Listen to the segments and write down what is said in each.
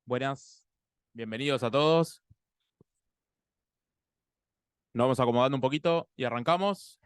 Buenas, bienvenidos a todos. Nos vamos acomodando un poquito y arrancamos.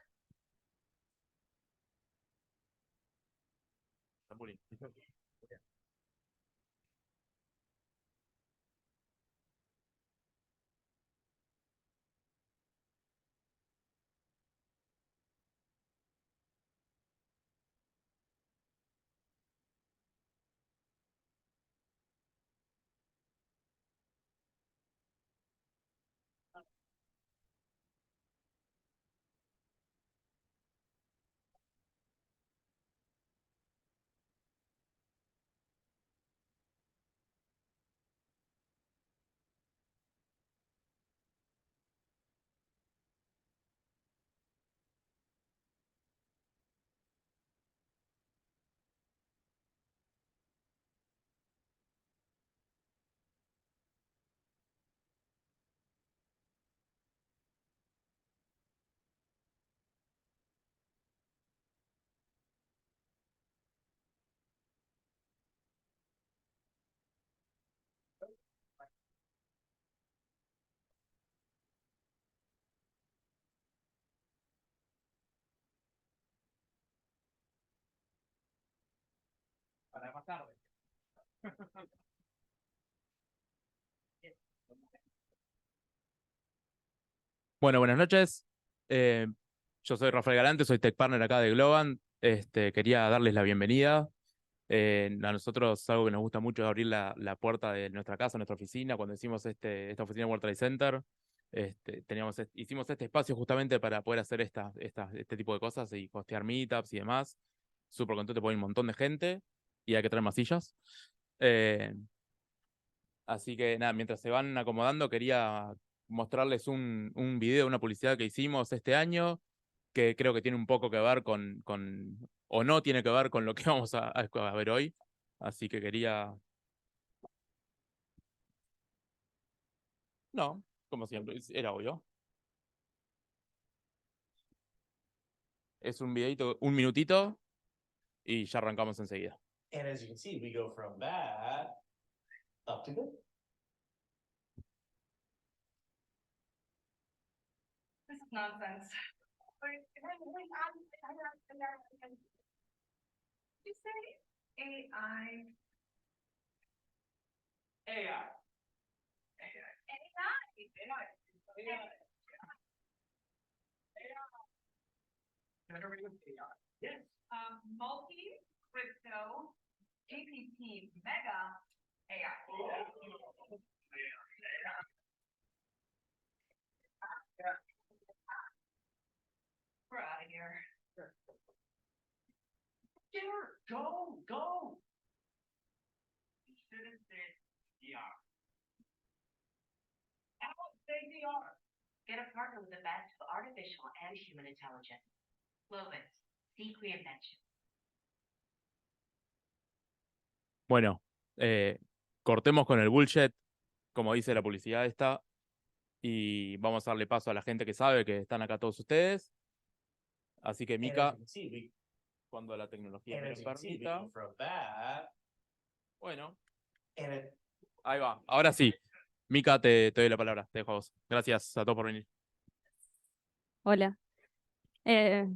Para más tarde. Bueno, buenas noches. Eh, yo soy Rafael Galante, soy Tech Partner acá de Globant. Quería darles la bienvenida. A nosotros algo que nos gusta mucho es abrir la puerta de nuestra casa, nuestra oficina. Cuando hicimos esta oficina en World Trade Center, hicimos este espacio justamente para poder hacer este tipo de cosas y hostear meetups y demás. Súper contento porque hay un montón de gente y hay que traer más sillas. Eh, Así que nada, mientras se van acomodando, quería mostrarles un video, una publicidad que hicimos este año, que creo que tiene un poco que ver o no tiene que ver con lo que vamos a ver hoy. Así que quería, no, como siempre, era obvio. Es un videito, un minutito, y ya arrancamos enseguida. And as you can see, we go from that up to good. This is nonsense. Did you say AI? AI. Yes. Multi crypto GPT mega AI. We're out of here. Sure, go. You should have said DR. I won't say DR. Get a partner with the best of artificial and human intelligence. Fluent, seek reinvention. Bueno, cortemos con el bullshit, como dice la publicidad esta, y vamos a darle paso a la gente que sabe que están acá todos ustedes. Así que And as Mika, you can see, cuando la tecnología and me as lo you can see, we permita. go from that. Bueno, And it, ahí va. Ahora sí. Mika, te doy la palabra. Te dejo a vos. Gracias a todos por venir. Hola. Eh,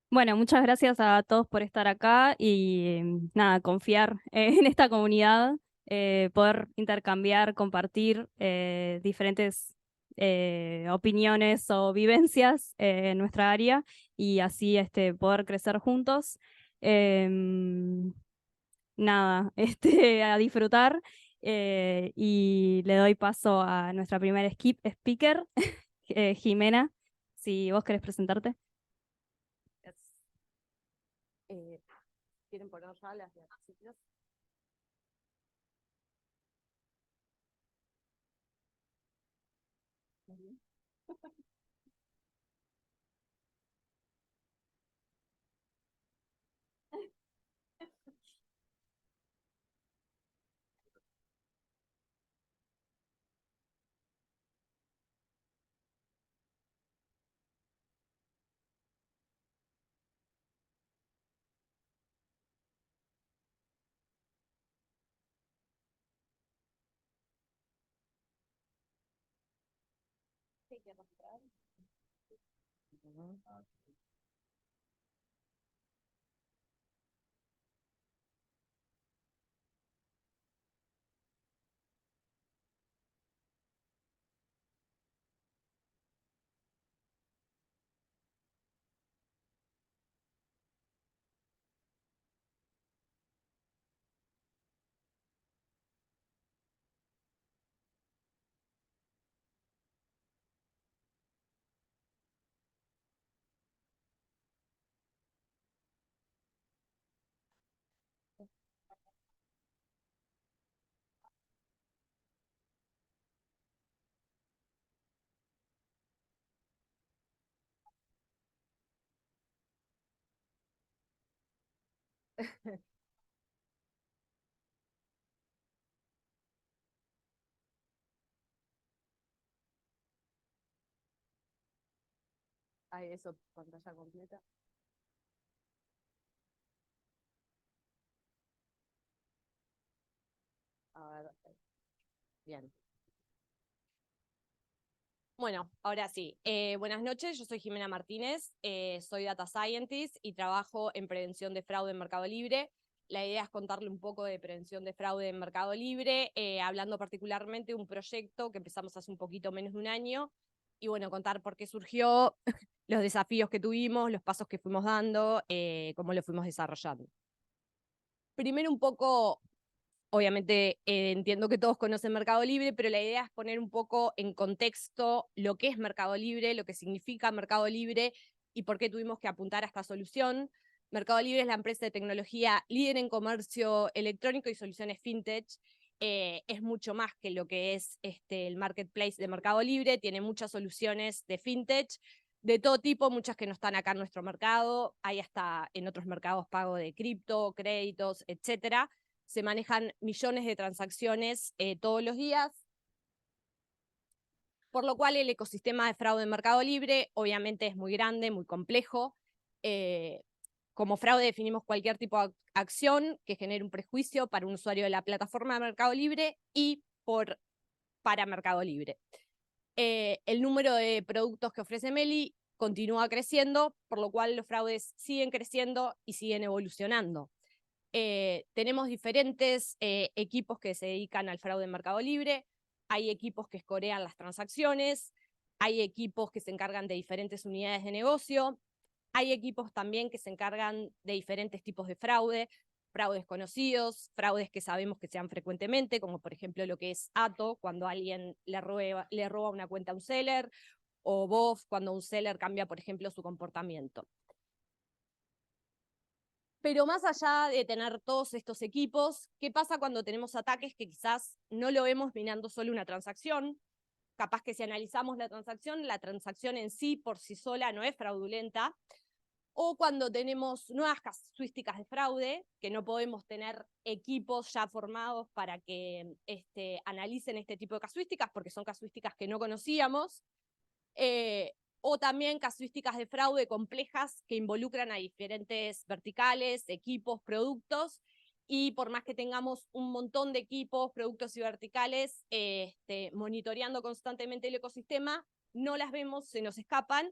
bueno, muchas gracias a todos por estar acá y nada, confiar en esta comunidad, poder intercambiar, compartir diferentes opiniones o vivencias en nuestra área y así poder crecer juntos. Nada, a disfrutar y le doy paso a nuestra primera speaker, Jimena, si vos querés presentarte. ¿Quieren poner ya las diapositivas? Muy bien. Ay, eso, pantalla completa. A ver, bien. Bueno, ahora sí. Buenas noches, yo soy Jimena Martínez, soy Data Scientist y trabajo en prevención de fraude en Mercado Libre. La idea es contarle un poco de prevención de fraude en Mercado Libre, hablando particularmente de un proyecto que empezamos hace un poquito menos de un año, y bueno, contar por qué surgió, los desafíos que tuvimos, los pasos que fuimos dando, cómo lo fuimos desarrollando. Primero un poco, obviamente entiendo que todos conocen Mercado Libre, pero la idea es poner un poco en contexto lo que es Mercado Libre, lo que significa Mercado Libre y por qué tuvimos que apuntar a esta solución. Mercado Libre es la empresa de tecnología líder en comercio electrónico y soluciones fintech. Es mucho más que lo que es el marketplace de Mercado Libre, tiene muchas soluciones de fintech, de todo tipo, muchas que no están acá en nuestro mercado, hay hasta en otros mercados pago de cripto, créditos, etcétera. Se manejan millones de transacciones todos los días, por lo cual el ecosistema de fraude en Mercado Libre obviamente es muy grande, muy complejo. Como fraude definimos cualquier tipo de acción que genere un prejuicio para un usuario de la plataforma de Mercado Libre y para Mercado Libre. El número de productos que ofrece Meli continúa creciendo, por lo cual los fraudes siguen creciendo y siguen evolucionando. Tenemos diferentes equipos que se dedican al fraude en Mercado Libre, hay equipos que escorean las transacciones, hay equipos que se encargan de diferentes unidades de negocio, hay equipos también que se encargan de diferentes tipos de fraude, fraudes conocidos, fraudes que sabemos que se dan frecuentemente, como por ejemplo lo que es ATO, cuando alguien le roba una cuenta a un seller, o BOF, cuando un seller cambia, por ejemplo, su comportamiento. Pero más allá de tener todos estos equipos, ¿qué pasa cuando tenemos ataques que quizás no lo vemos mirando solo una transacción? Capaz que si analizamos la transacción en sí por sí sola no es fraudulenta, o cuando tenemos nuevas casuísticas de fraude, que no podemos tener equipos ya formados para que analicen este tipo de casuísticas, porque son casuísticas que no conocíamos, o también casuísticas de fraude complejas que involucran a diferentes verticales, equipos, productos, y por más que tengamos un montón de equipos, productos y verticales monitoreando constantemente el ecosistema, no las vemos, se nos escapan,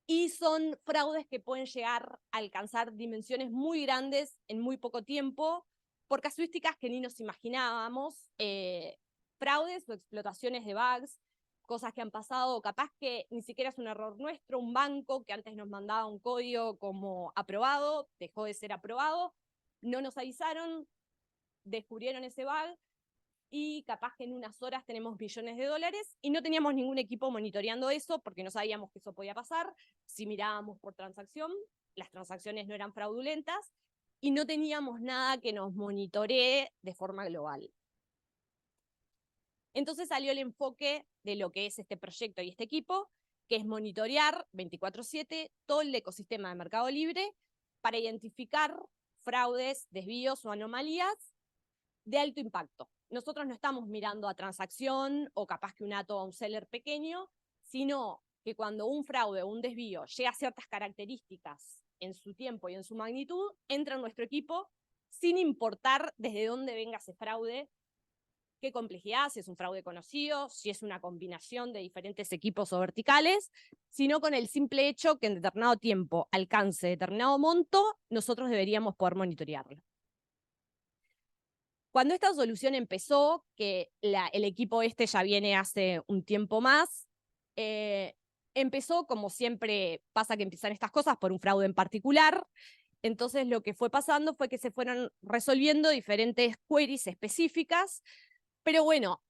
y son fraudes que pueden llegar a alcanzar dimensiones muy grandes en muy poco tiempo, por casuísticas que ni nos imaginábamos, fraudes o explotaciones de bugs, cosas que han pasado, capaz que ni siquiera es un error nuestro, un banco que antes nos mandaba un código como aprobado, dejó de ser aprobado, no nos avisaron, descubrieron ese bug, y capaz que en unas horas tenemos millones de dólares y no teníamos ningún equipo monitoreando eso porque no sabíamos que eso podía pasar. Si mirábamos por transacción, las transacciones no eran fraudulentas y no teníamos nada que nos monitoree de forma global. Entonces salió el enfoque de lo que es este proyecto y este equipo, que es monitorear 24/7 todo el ecosistema de Mercado Libre para identificar fraudes, desvíos o anomalías de alto impacto. Nosotros no estamos mirando a transacción o capaz que un ATO a un seller pequeño, sino que cuando un fraude o un desvío llega a ciertas características en su tiempo y en su magnitud, entra en nuestro equipo sin importar desde dónde venga ese fraude, qué complejidad, si es un fraude conocido, si es una combinación de diferentes equipos o verticales, sino con el simple hecho que en determinado tiempo alcance determinado monto, nosotros deberíamos poder monitorearlo. Cuando esta solución empezó, que el equipo este ya viene hace un tiempo más, empezó, como siempre pasa que empiezan estas cosas, por un fraude en particular. Entonces lo que fue pasando fue que se fueron resolviendo diferentes queries específicas, pero bueno,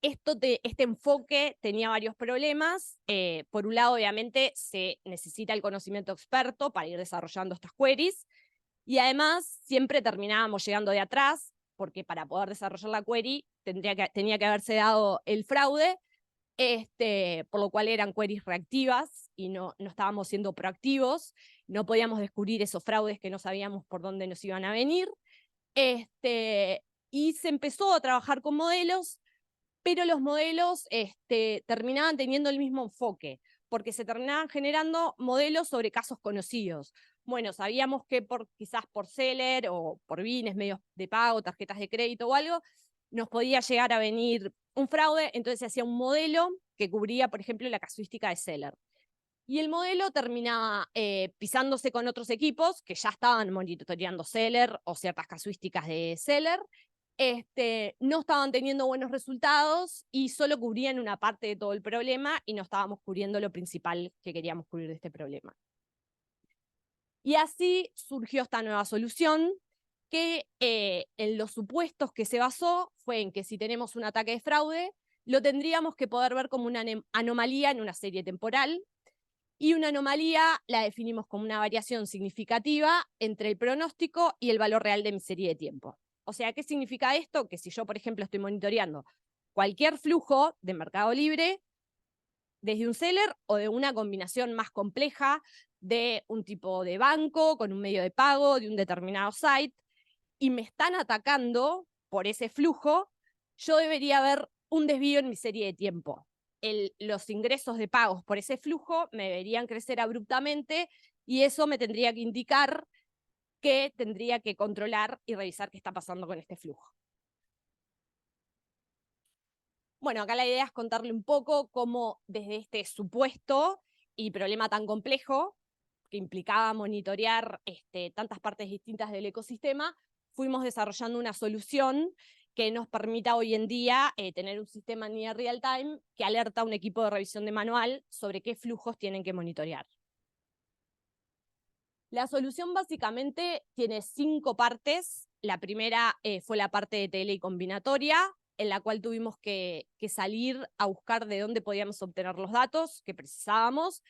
este enfoque tenía varios problemas. Por un lado, obviamente, se necesita el conocimiento experto para ir desarrollando estas queries, y además siempre terminábamos llegando de atrás, porque para poder desarrollar la query tenía que haberse dado el fraude, por lo cual eran queries reactivas y no estábamos siendo proactivos, no podíamos descubrir esos fraudes que no sabíamos por dónde nos iban a venir. Y se empezó a trabajar con modelos, pero los modelos terminaban teniendo el mismo enfoque, porque se terminaban generando modelos sobre casos conocidos. Bueno, sabíamos que quizás por seller o por bienes, medios de pago, tarjetas de crédito o algo, nos podía llegar a venir un fraude, entonces se hacía un modelo que cubría, por ejemplo, la casuística de seller. Y el modelo terminaba pisándose con otros equipos que ya estaban monitoreando seller o ciertas casuísticas de seller, no estaban teniendo buenos resultados y solo cubrían una parte de todo el problema y no estábamos cubriendo lo principal que queríamos cubrir de este problema. Y así surgió esta nueva solución que en los supuestos que se basó fue en que si tenemos un ataque de fraude, lo tendríamos que poder ver como una anomalía en una serie temporal, y una anomalía la definimos como una variación significativa entre el pronóstico y el valor real de mi serie de tiempo. O sea, ¿qué significa esto? Que si yo, por ejemplo, estoy monitoreando cualquier flujo de Mercado Libre, desde un seller o de una combinación más compleja de un tipo de banco con un medio de pago de un determinado site, y me están atacando por ese flujo, yo debería ver un desvío en mi serie de tiempo. Los ingresos de pagos por ese flujo me deberían crecer abruptamente y eso me tendría que indicar que tendría que controlar y revisar qué está pasando con este flujo. Bueno, acá la idea es contarle un poco cómo desde este supuesto y problema tan complejo, que implicaba monitorear tantas partes distintas del ecosistema, fuimos desarrollando una solución que nos permita hoy en día tener un sistema near real time que alerta a un equipo de revisión de manual sobre qué flujos tienen que monitorear. La solución básicamente tiene 5 partes. La primera fue la parte de tele y combinatoria, en la cual tuvimos que salir a buscar de dónde podíamos obtener los datos que precisábamos,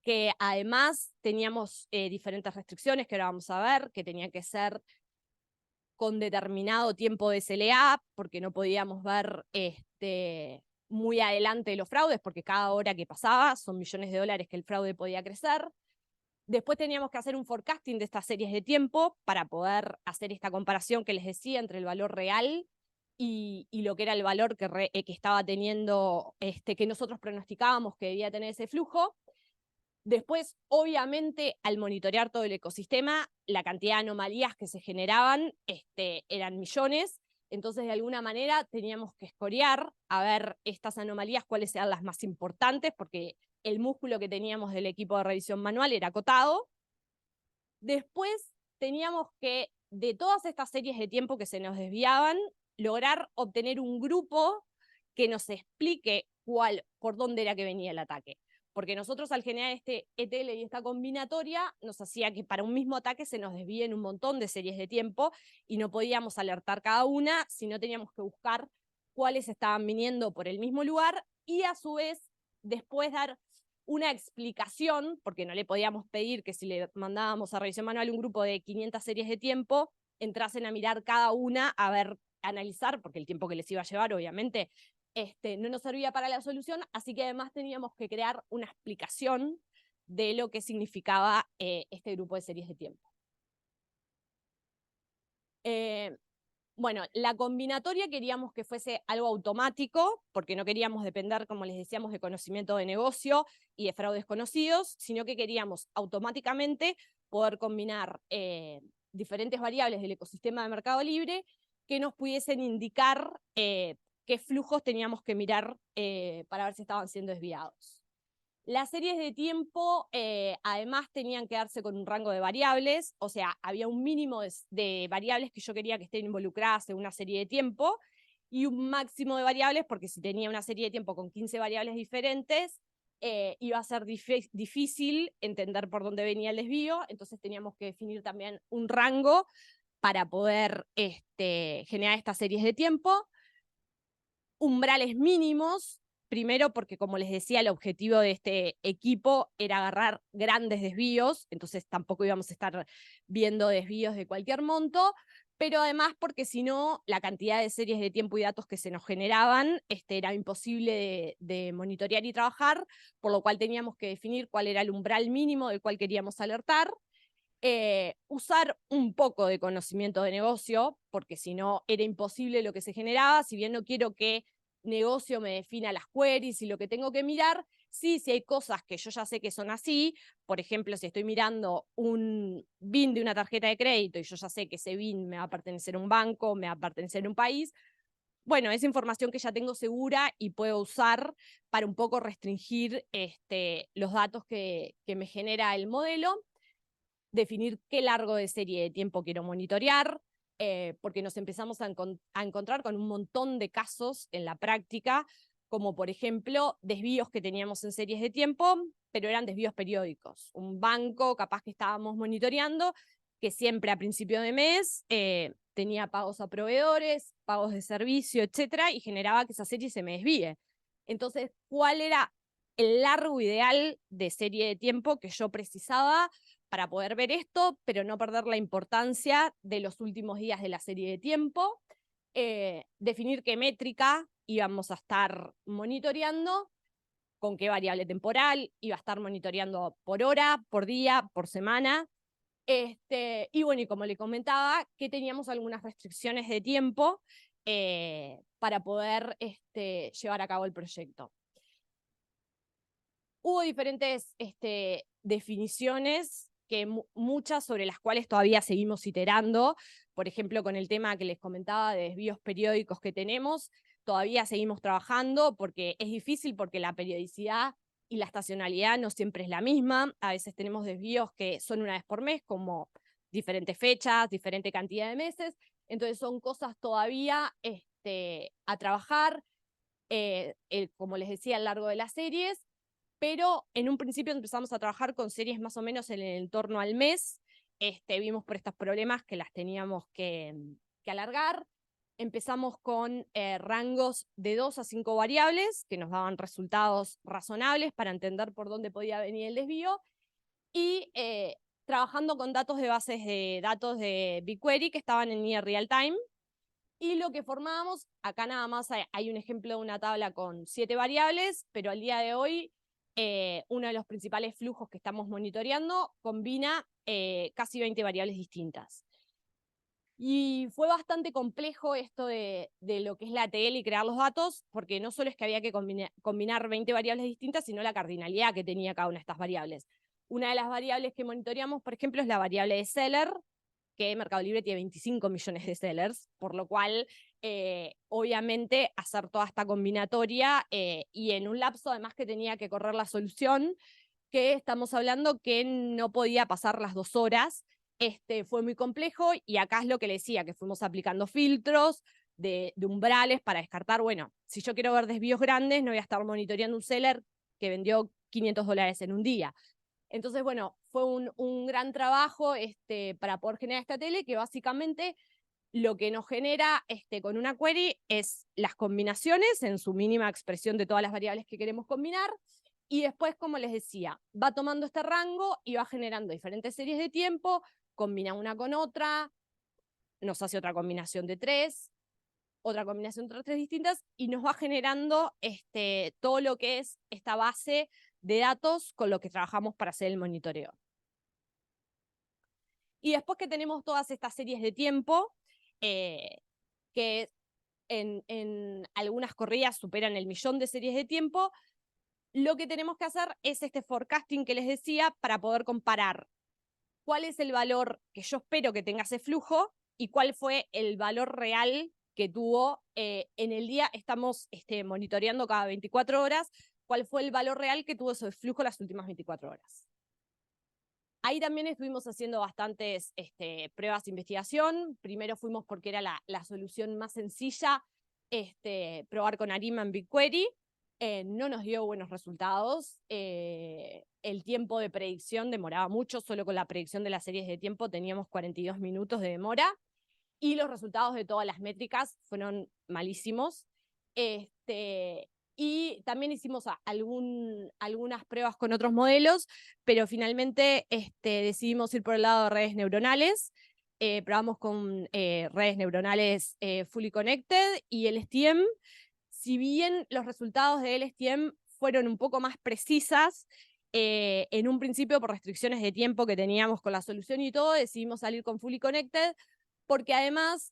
que además teníamos diferentes restricciones que ahora vamos a ver, que tenía que ser con determinado tiempo de SLA, porque no podíamos ver muy adelante los fraudes, porque cada hora que pasaba son millones de dólares que el fraude podía crecer. Después teníamos que hacer un forecasting de estas series de tiempo para poder hacer esta comparación que les decía entre el valor real y lo que era el valor que estaba teniendo, que nosotros pronosticábamos que debía tener ese flujo. Después, obviamente, al monitorear todo el ecosistema, la cantidad de anomalías que se generaban eran millones, entonces de alguna manera teníamos que escorear a ver estas anomalías, cuáles eran las más importantes, porque el músculo que teníamos del equipo de revisión manual era acotado. Después teníamos que, de todas estas series de tiempo que se nos desviaban, lograr obtener un grupo que nos explique por dónde era que venía el ataque. Porque nosotros al generar este ETL y esta combinatoria nos hacía que para un mismo ataque se nos desvíen un montón de series de tiempo y no podíamos alertar cada una, sino teníamos que buscar cuáles estaban viniendo por el mismo lugar y a su vez después dar una explicación, porque no le podíamos pedir que si le mandábamos a revisión manual un grupo de 500 series de tiempo, entrasen a mirar cada una, a ver, analizar, porque el tiempo que les iba a llevar obviamente no nos servía para la solución, así que además teníamos que crear una explicación de lo que significaba este grupo de series de tiempo. Bueno, la combinatoria queríamos que fuese algo automático, porque no queríamos depender, como les decíamos, de conocimiento de negocio y de fraudes conocidos, sino que queríamos automáticamente poder combinar diferentes variables del ecosistema de Mercado Libre que nos pudiesen indicar qué flujos teníamos que mirar para ver si estaban siendo desviados. Las series de tiempo además tenían que darse con un rango de variables, o sea, había un mínimo de variables que yo quería que estén involucradas en una serie de tiempo y un máximo de variables, porque si tenía una serie de tiempo con 15 variables diferentes, iba a ser difícil entender por dónde venía el desvío, entonces teníamos que definir también un rango para poder generar estas series de tiempo. Umbrales mínimos, primero porque, como les decía, el objetivo de este equipo era agarrar grandes desvíos, entonces tampoco íbamos a estar viendo desvíos de cualquier monto, pero además porque si no, la cantidad de series de tiempo y datos que se nos generaban era imposible de monitorear y trabajar, por lo cual teníamos que definir cuál era el umbral mínimo del cual queríamos alertar. Usar un poco de conocimiento de negocio, porque si no era imposible lo que se generaba, si bien no quiero que negocio me defina las queries y lo que tengo que mirar, sí, si hay cosas que yo ya sé que son así, por ejemplo, si estoy mirando un BIN de una tarjeta de crédito y yo ya sé que ese BIN me va a pertenecer a un banco, me va a pertenecer a un país, bueno, es información que ya tengo segura y puedo usar para un poco restringir los datos que me genera el modelo. Definir qué largo de serie de tiempo quiero monitorear, porque nos empezamos a encontrar con un montón de casos en la práctica, como por ejemplo desvíos que teníamos en series de tiempo, pero eran desvíos periódicos. Un banco capaz que estábamos monitoreando, que siempre a principio de mes tenía pagos a proveedores, pagos de servicio, etcétera, y generaba que esa serie se me desvíe. Entonces, ¿cuál era el largo ideal de serie de tiempo que yo precisaba para poder ver esto, pero no perder la importancia de los últimos días de la serie de tiempo? Definir qué métrica íbamos a estar monitoreando, con qué variable temporal, iba a estar monitoreando por hora, por día, por semana. Y bueno, y como le comentaba, que teníamos algunas restricciones de tiempo para poder llevar a cabo el proyecto. Hubo diferentes definiciones, que muchas sobre las cuales todavía seguimos iterando. Por ejemplo, con el tema que les comentaba de desvíos periódicos que tenemos, todavía seguimos trabajando porque es difícil, porque la periodicidad y la estacionalidad no siempre es la misma. A veces tenemos desvíos que son una vez por mes, como diferentes fechas, diferente cantidad de meses. Entonces son cosas todavía a trabajar, como les decía, a lo largo de las series. Pero en un principio empezamos a trabajar con series más o menos en el entorno al mes. Vimos por estos problemas que las teníamos que alargar. Empezamos con rangos de 2 a 5 variables, que nos daban resultados razonables para entender por dónde podía venir el desvío. Y trabajando con datos de bases de datos de BigQuery que estaban en Near Real Time. Y lo que formábamos, acá nada más hay un ejemplo de una tabla con 7 variables, pero al día de hoy uno de los principales flujos que estamos monitoreando combina casi 20 variables distintas. Y fue bastante complejo esto de lo que es la ATL y crear los datos, porque no solo es que había que combinar 20 variables distintas, sino la cardinalidad que tenía cada una de estas variables. Una de las variables que monitoreamos, por ejemplo, es la variable de seller, que Mercado Libre tiene 25 millones de sellers, por lo cual, obviamente, hacer toda esta combinatoria y en un lapso, además, que tenía que correr la solución, que estamos hablando que no podía pasar las 2 horas, fue muy complejo, y acá es lo que le decía, que fuimos aplicando filtros de umbrales para descartar, bueno, si yo quiero ver desvíos grandes, no voy a estar monitoreando un seller que vendió $500 en un día. Entonces, bueno, fue un gran trabajo para poder generar esta tele, que básicamente lo que nos genera con una query es las combinaciones en su mínima expresión de todas las variables que queremos combinar, y después, como les decía, va tomando este rango y va generando diferentes series de tiempo, combina una con otra, nos hace otra combinación de 3, otra combinación de 3 distintas, y nos va generando todo lo que es esta base de datos con lo que trabajamos para hacer el monitoreo. Y después que tenemos todas estas series de tiempo, que en algunas corridas superan el 1.000.000 de series de tiempo, lo que tenemos que hacer es este forecasting que les decía, para poder comparar cuál es el valor que yo espero que tenga ese flujo y cuál fue el valor real que tuvo en el día. Estamos monitoreando cada 24 horas cuál fue el valor real que tuvo ese flujo las últimas 24 horas. Ahí también estuvimos haciendo bastantes pruebas de investigación. Primero fuimos porque era la solución más sencilla, probar con ARIMA en BigQuery. No nos dio buenos resultados. El tiempo de predicción demoraba mucho. Solo con la predicción de las series de tiempo teníamos 42 minutos de demora. Y los resultados de todas las métricas fueron malísimos. Y también hicimos algunas pruebas con otros modelos, pero finalmente decidimos ir por el lado de redes neuronales. Probamos con redes neuronales Fully Connected y LSTM. Si bien los resultados de LSTM fueron un poco más precisas, en un principio por restricciones de tiempo que teníamos con la solución y todo, decidimos salir con Fully Connected, porque además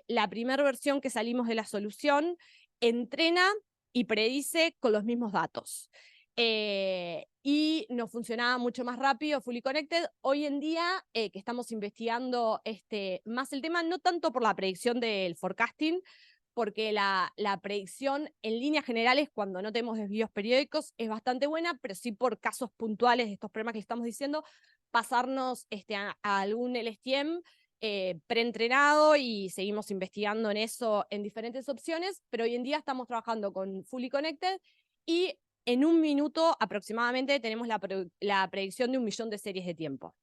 la primera versión que salimos de la solución entrena y predice con los mismos datos. Y nos funcionaba mucho más rápido Fully Connected. Hoy en día, que estamos investigando más el tema, no tanto por la predicción del forecasting, porque la predicción en líneas generales, cuando no tenemos desvíos periódicos, es bastante buena, pero sí por casos puntuales de estos problemas que estamos diciendo, pasarnos a algún LSTM preentrenado y seguimos investigando en eso en diferentes opciones, pero hoy en día estamos trabajando con Fully Connected y en un minuto aproximadamente tenemos la predicción de 1 millón de series de tiempo.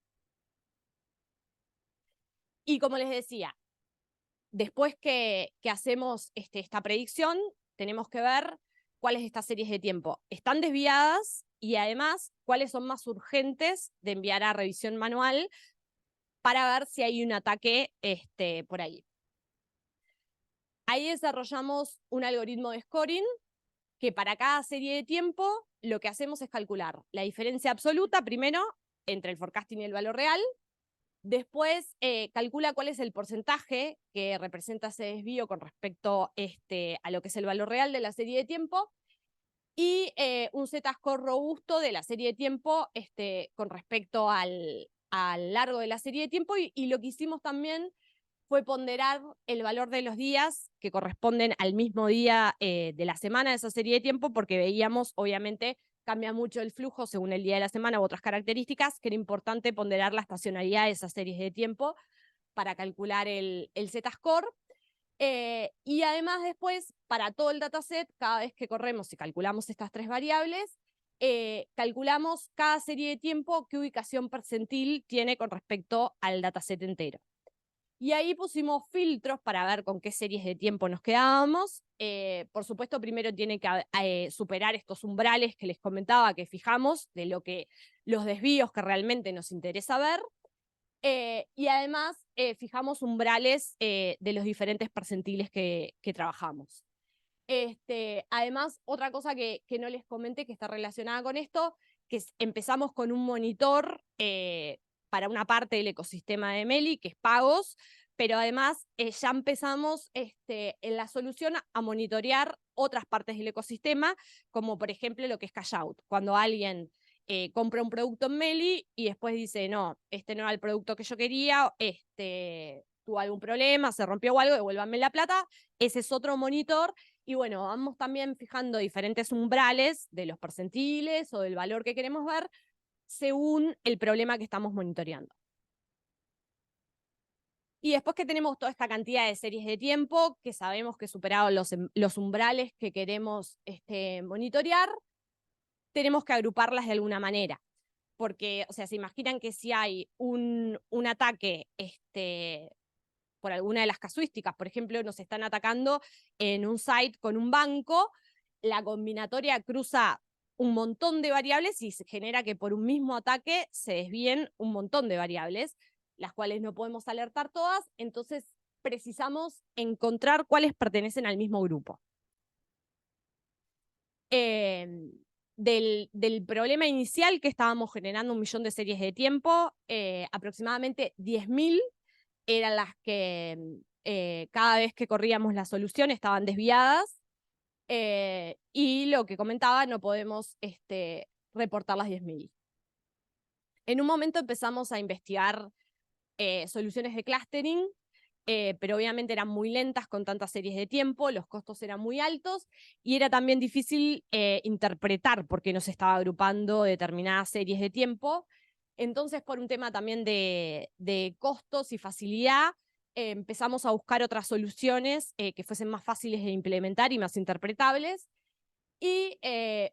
Y como les decía, después que hacemos esta predicción, tenemos que ver cuáles de estas series de tiempo están desviadas y además cuáles son más urgentes de enviar a revisión manual para ver si hay un ataque por ahí. Ahí desarrollamos un algoritmo de scoring que para cada serie de tiempo lo que hacemos es calcular la diferencia absoluta, primero, entre el forecasting y el valor real. Después calcula cuál es el porcentaje que representa ese desvío con respecto a lo que es el valor real de la serie de tiempo. Y un Z-score robusto de la serie de tiempo con respecto al largo de la serie de tiempo, y lo que hicimos también fue ponderar el valor de los días que corresponden al mismo día de la semana de esa serie de tiempo, porque veíamos, obviamente, cambia mucho el flujo según el día de la semana u otras características, que era importante ponderar la estacionalidad de esas series de tiempo para calcular el Z-score. Y además después, para todo el dataset, cada vez que corremos y calculamos estas 3 variables, calculamos cada serie de tiempo qué ubicación percentil tiene con respecto al dataset entero. Y ahí pusimos filtros para ver con qué series de tiempo nos quedábamos. Por supuesto, primero tiene que superar estos umbrales que les comentaba, que fijamos, de los desvíos que realmente nos interesa ver. Y además fijamos umbrales de los diferentes percentiles que trabajamos. Además, otra cosa que no les comenté que está relacionada con esto, que empezamos con un monitor para una parte del ecosistema de Meli, que es pagos, pero además ya empezamos en la solución a monitorear otras partes del ecosistema, como por ejemplo lo que es cash out. Cuando alguien compra un producto en Meli y después dice, no, este no era el producto que yo quería, tuvo algún problema, se rompió o algo, devuélvanme la plata. Ese es otro monitor. Y bueno, vamos también fijando diferentes umbrales de los percentiles o del valor que queremos ver según el problema que estamos monitoreando. Y después que tenemos toda esta cantidad de series de tiempo, que sabemos que superaron los umbrales que queremos monitorear, tenemos que agruparlas de alguna manera. Porque, o sea, se imaginan que si hay un ataque por alguna de las casuísticas, por ejemplo, nos están atacando en un site con un banco, la combinatoria cruza un montón de variables y se genera que por un mismo ataque se desvíen un montón de variables, las cuales no podemos alertar todas, entonces precisamos encontrar cuáles pertenecen al mismo grupo. Del problema inicial que estábamos generando 1 millón de series de tiempo, aproximadamente 10.000 eran las que cada vez que corríamos la solución estaban desviadas, y lo que comentaba, no podemos reportar las 10.000. En un momento empezamos a investigar soluciones de clustering pero obviamente eran muy lentas con tantas series de tiempo, los costos eran muy altos y era también difícil interpretar por qué nos estaba agrupando determinadas series de tiempo. Entonces, por un tema también de costos y facilidad, empezamos a buscar otras soluciones que fuesen más fáciles de implementar y más interpretables. Y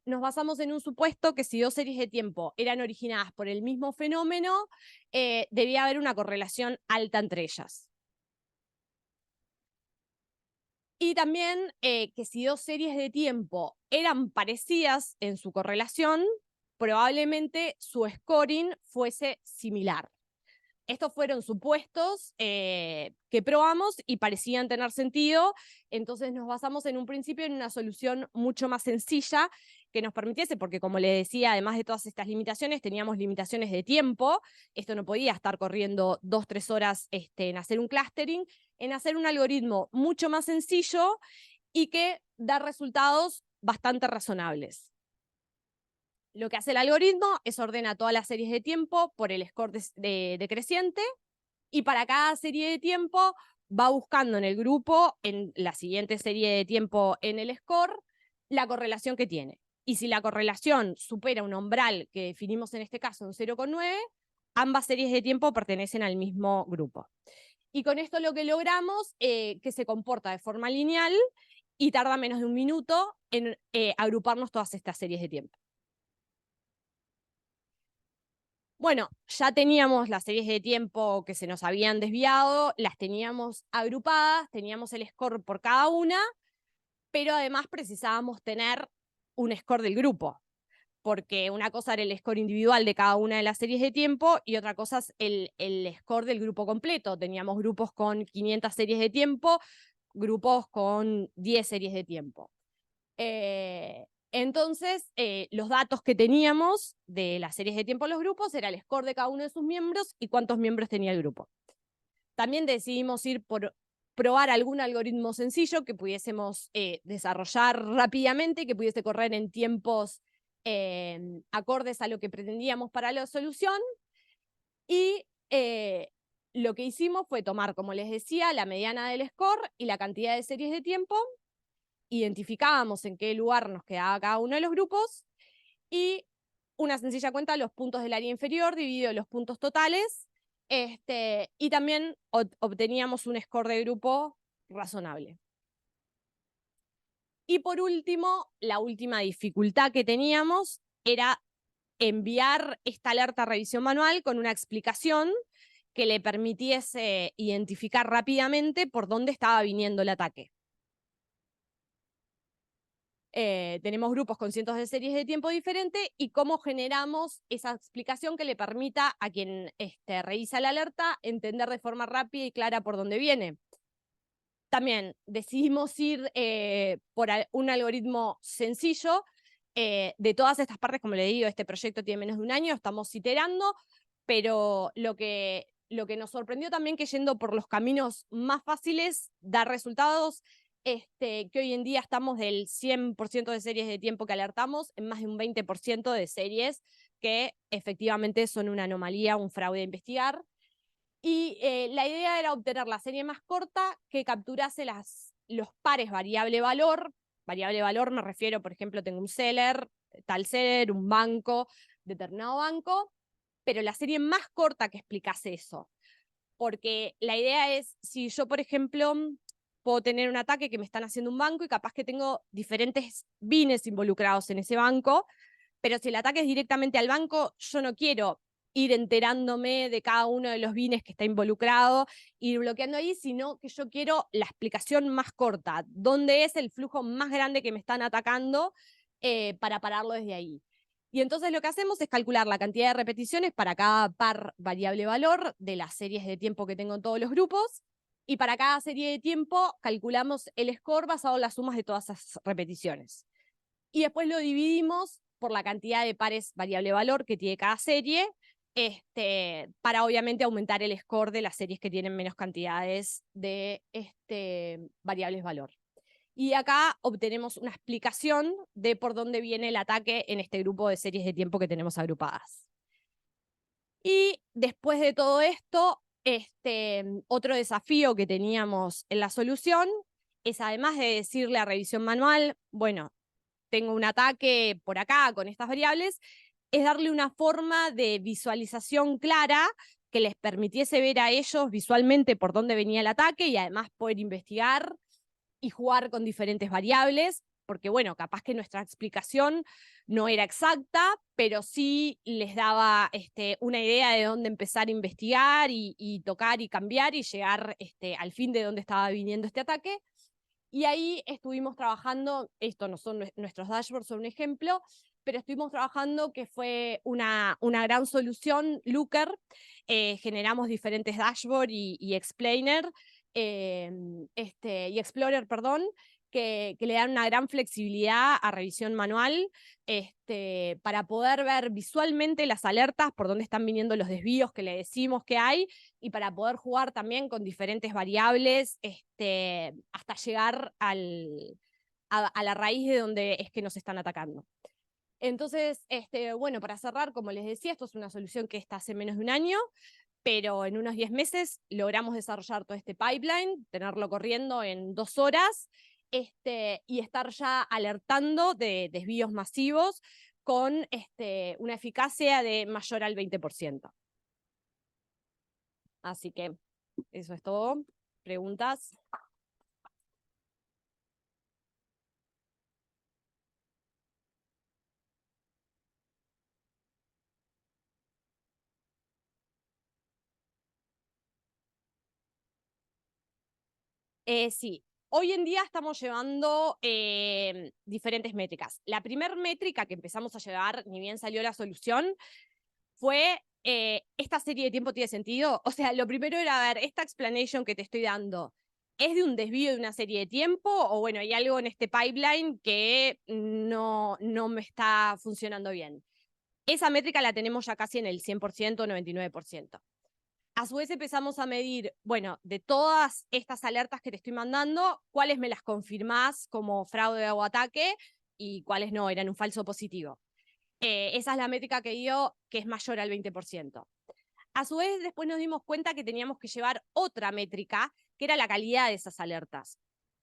nos basamos en un supuesto que si dos series de tiempo eran originadas por el mismo fenómeno, debía haber una correlación alta entre ellas. Y también que si dos series de tiempo eran parecidas en su correlación, probablemente su scoring fuese similar. Estos fueron supuestos que probamos y parecían tener sentido, entonces nos basamos en un principio en una solución mucho más sencilla que nos permitiese, porque como le decía, además de todas estas limitaciones, teníamos limitaciones de tiempo, esto no podía estar corriendo 2-3 horas en hacer un clustering, en hacer un algoritmo mucho más sencillo y que da resultados bastante razonables. Lo que hace el algoritmo es ordena todas las series de tiempo por el score decreciente y para cada serie de tiempo va buscando en el grupo, en la siguiente serie de tiempo en el score, la correlación que tiene. Y si la correlación supera un umbral que definimos en este caso en 0,9, ambas series de tiempo pertenecen al mismo grupo. Y con esto lo que logramos que se comporta de forma lineal y tarda menos de un minuto en agruparnos todas estas series de tiempo. Bueno, ya teníamos las series de tiempo que se nos habían desviado, las teníamos agrupadas, teníamos el score por cada una, pero además precisábamos tener un score del grupo, porque una cosa era el score individual de cada una de las series de tiempo y otra cosa es el score del grupo completo. Teníamos grupos con 500 series de tiempo, grupos con 10 series de tiempo. Entonces, los datos que teníamos de las series de tiempo de los grupos era el score de cada uno de sus miembros y cuántos miembros tenía el grupo. También decidimos ir por probar algún algoritmo sencillo que pudiésemos desarrollar rápidamente, que pudiese correr en tiempos acordes a lo que pretendíamos para la solución. Y lo que hicimos fue tomar, como les decía, la mediana del score y la cantidad de series de tiempo, identificábamos en qué lugar nos quedaba cada uno de los grupos y una sencilla cuenta, los puntos del área inferior dividido los puntos totales, y también obteníamos un score de grupo razonable. Y por último, la última dificultad que teníamos era enviar esta alerta a revisión manual con una explicación que le permitiese identificar rápidamente por dónde estaba viniendo el ataque. Tenemos grupos con cientos de series de tiempo diferentes y cómo generamos esa explicación que le permita a quien revisa la alerta entender de forma rápida y clara por dónde viene. También decidimos ir por un algoritmo sencillo. De todas estas partes, como le digo, este proyecto tiene menos de un año, estamos iterando, pero lo que nos sorprendió también que yendo por los caminos más fáciles da resultados. Que hoy en día estamos del 100% de series de tiempo que alertamos en más de un 20% de series que efectivamente son una anomalía, un fraude a investigar. Y la idea era obtener la serie más corta que capturase los pares variable-valor. Variable-valor me refiero, por ejemplo, tengo un seller, tal seller, un banco, determinado banco, pero la serie más corta que explicase eso. Porque la idea es, si yo, por ejemplo, puedo tener un ataque que me están haciendo un banco y capaz que tengo diferentes bienes involucrados en ese banco, pero si el ataque es directamente al banco, yo no quiero ir enterándome de cada uno de los bienes que está involucrado, ir bloqueando ahí, sino que yo quiero la explicación más corta, dónde es el flujo más grande que me están atacando para pararlo desde ahí. Y entonces lo que hacemos es calcular la cantidad de repeticiones para cada par variable valor de las series de tiempo que tengo en todos los grupos, y para cada serie de tiempo calculamos el score basado en las sumas de todas esas repeticiones. Y después lo dividimos por la cantidad de pares variable valor que tiene cada serie, para obviamente aumentar el score de las series que tienen menos cantidades de variables valor. Y acá obtenemos una explicación de por dónde viene el ataque en este grupo de series de tiempo que tenemos agrupadas. Y después de todo esto, Otro desafío que teníamos en la solución es, además de decirle a revisión manual, bueno, tengo un ataque por acá con estas variables, es darle una forma de visualización clara que les permitiese ver a ellos visualmente por dónde venía el ataque y además poder investigar y jugar con diferentes variables, porque bueno, capaz que nuestra explicación no era exacta, pero sí les daba una idea de dónde empezar a investigar y tocar y cambiar y llegar al fin de dónde estaba viniendo este ataque. Y ahí estuvimos trabajando, esto no son nuestros dashboards, son un ejemplo, pero estuvimos trabajando que fue una gran solución, Looker. Generamos diferentes dashboards y explainer, y Explorer, perdón, que le dan una gran flexibilidad a revisión manual, para poder ver visualmente las alertas, por dónde están viniendo los desvíos que le decimos que hay, y para poder jugar también con diferentes variables, hasta llegar a la raíz de donde es que nos están atacando. Entonces, bueno, para cerrar, como les decía, esto es una solución que está hace menos de un año, pero en unos 10 meses logramos desarrollar todo este pipeline, tenerlo corriendo en 2 horas, y estar ya alertando de desvíos masivos con una eficacia de mayor al 20%. Así que eso es todo. ¿Preguntas? Sí, hoy en día estamos llevando diferentes métricas. La primera métrica que empezamos a llevar, ni bien salió la solución, fue ¿esta serie de tiempo tiene sentido? O sea, lo primero era ver, esta explanation que te estoy dando, ¿es de un desvío de una serie de tiempo? O bueno, hay algo en este pipeline que no me está funcionando bien. Esa métrica la tenemos ya casi en el 100%, 99%. A su vez empezamos a medir, bueno, de todas estas alertas que te estoy mandando, cuáles me las confirmás como fraude o ataque y cuáles no, eran un falso positivo. Esa es la métrica que dio, que es mayor al 20%. A su vez, después nos dimos cuenta que teníamos que llevar otra métrica, que era la calidad de esas alertas.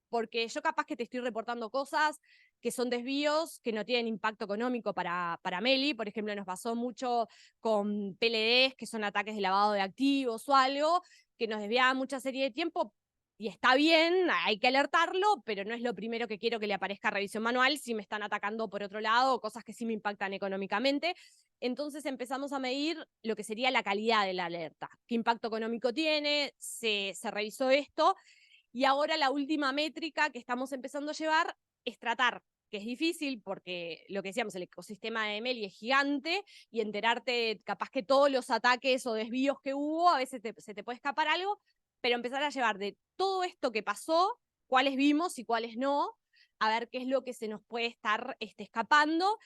Porque yo capaz que te estoy reportando cosas que son desvíos, que no tienen impacto económico para Meli. Por ejemplo, nos pasó mucho con PLDs, que son ataques de lavado de activos o algo, que nos desviaban mucha serie de tiempo, y está bien, hay que alertarlo, pero no es lo primero que quiero que le aparezca a revisión manual si me están atacando por otro lado, cosas que sí me impactan económicamente. Entonces empezamos a medir lo que sería la calidad de la alerta, qué impacto económico tiene, se revisó esto, y ahora la última métrica que estamos empezando a llevar es tratar, que es difícil porque lo que decíamos, el ecosistema de Meli es gigante y enterarte capaz que todos los ataques o desvíos que hubo, a veces se te puede escapar algo, pero empezar a llevar de todo esto que pasó, cuáles vimos y cuáles no, a ver qué es lo que se nos puede estar escapando,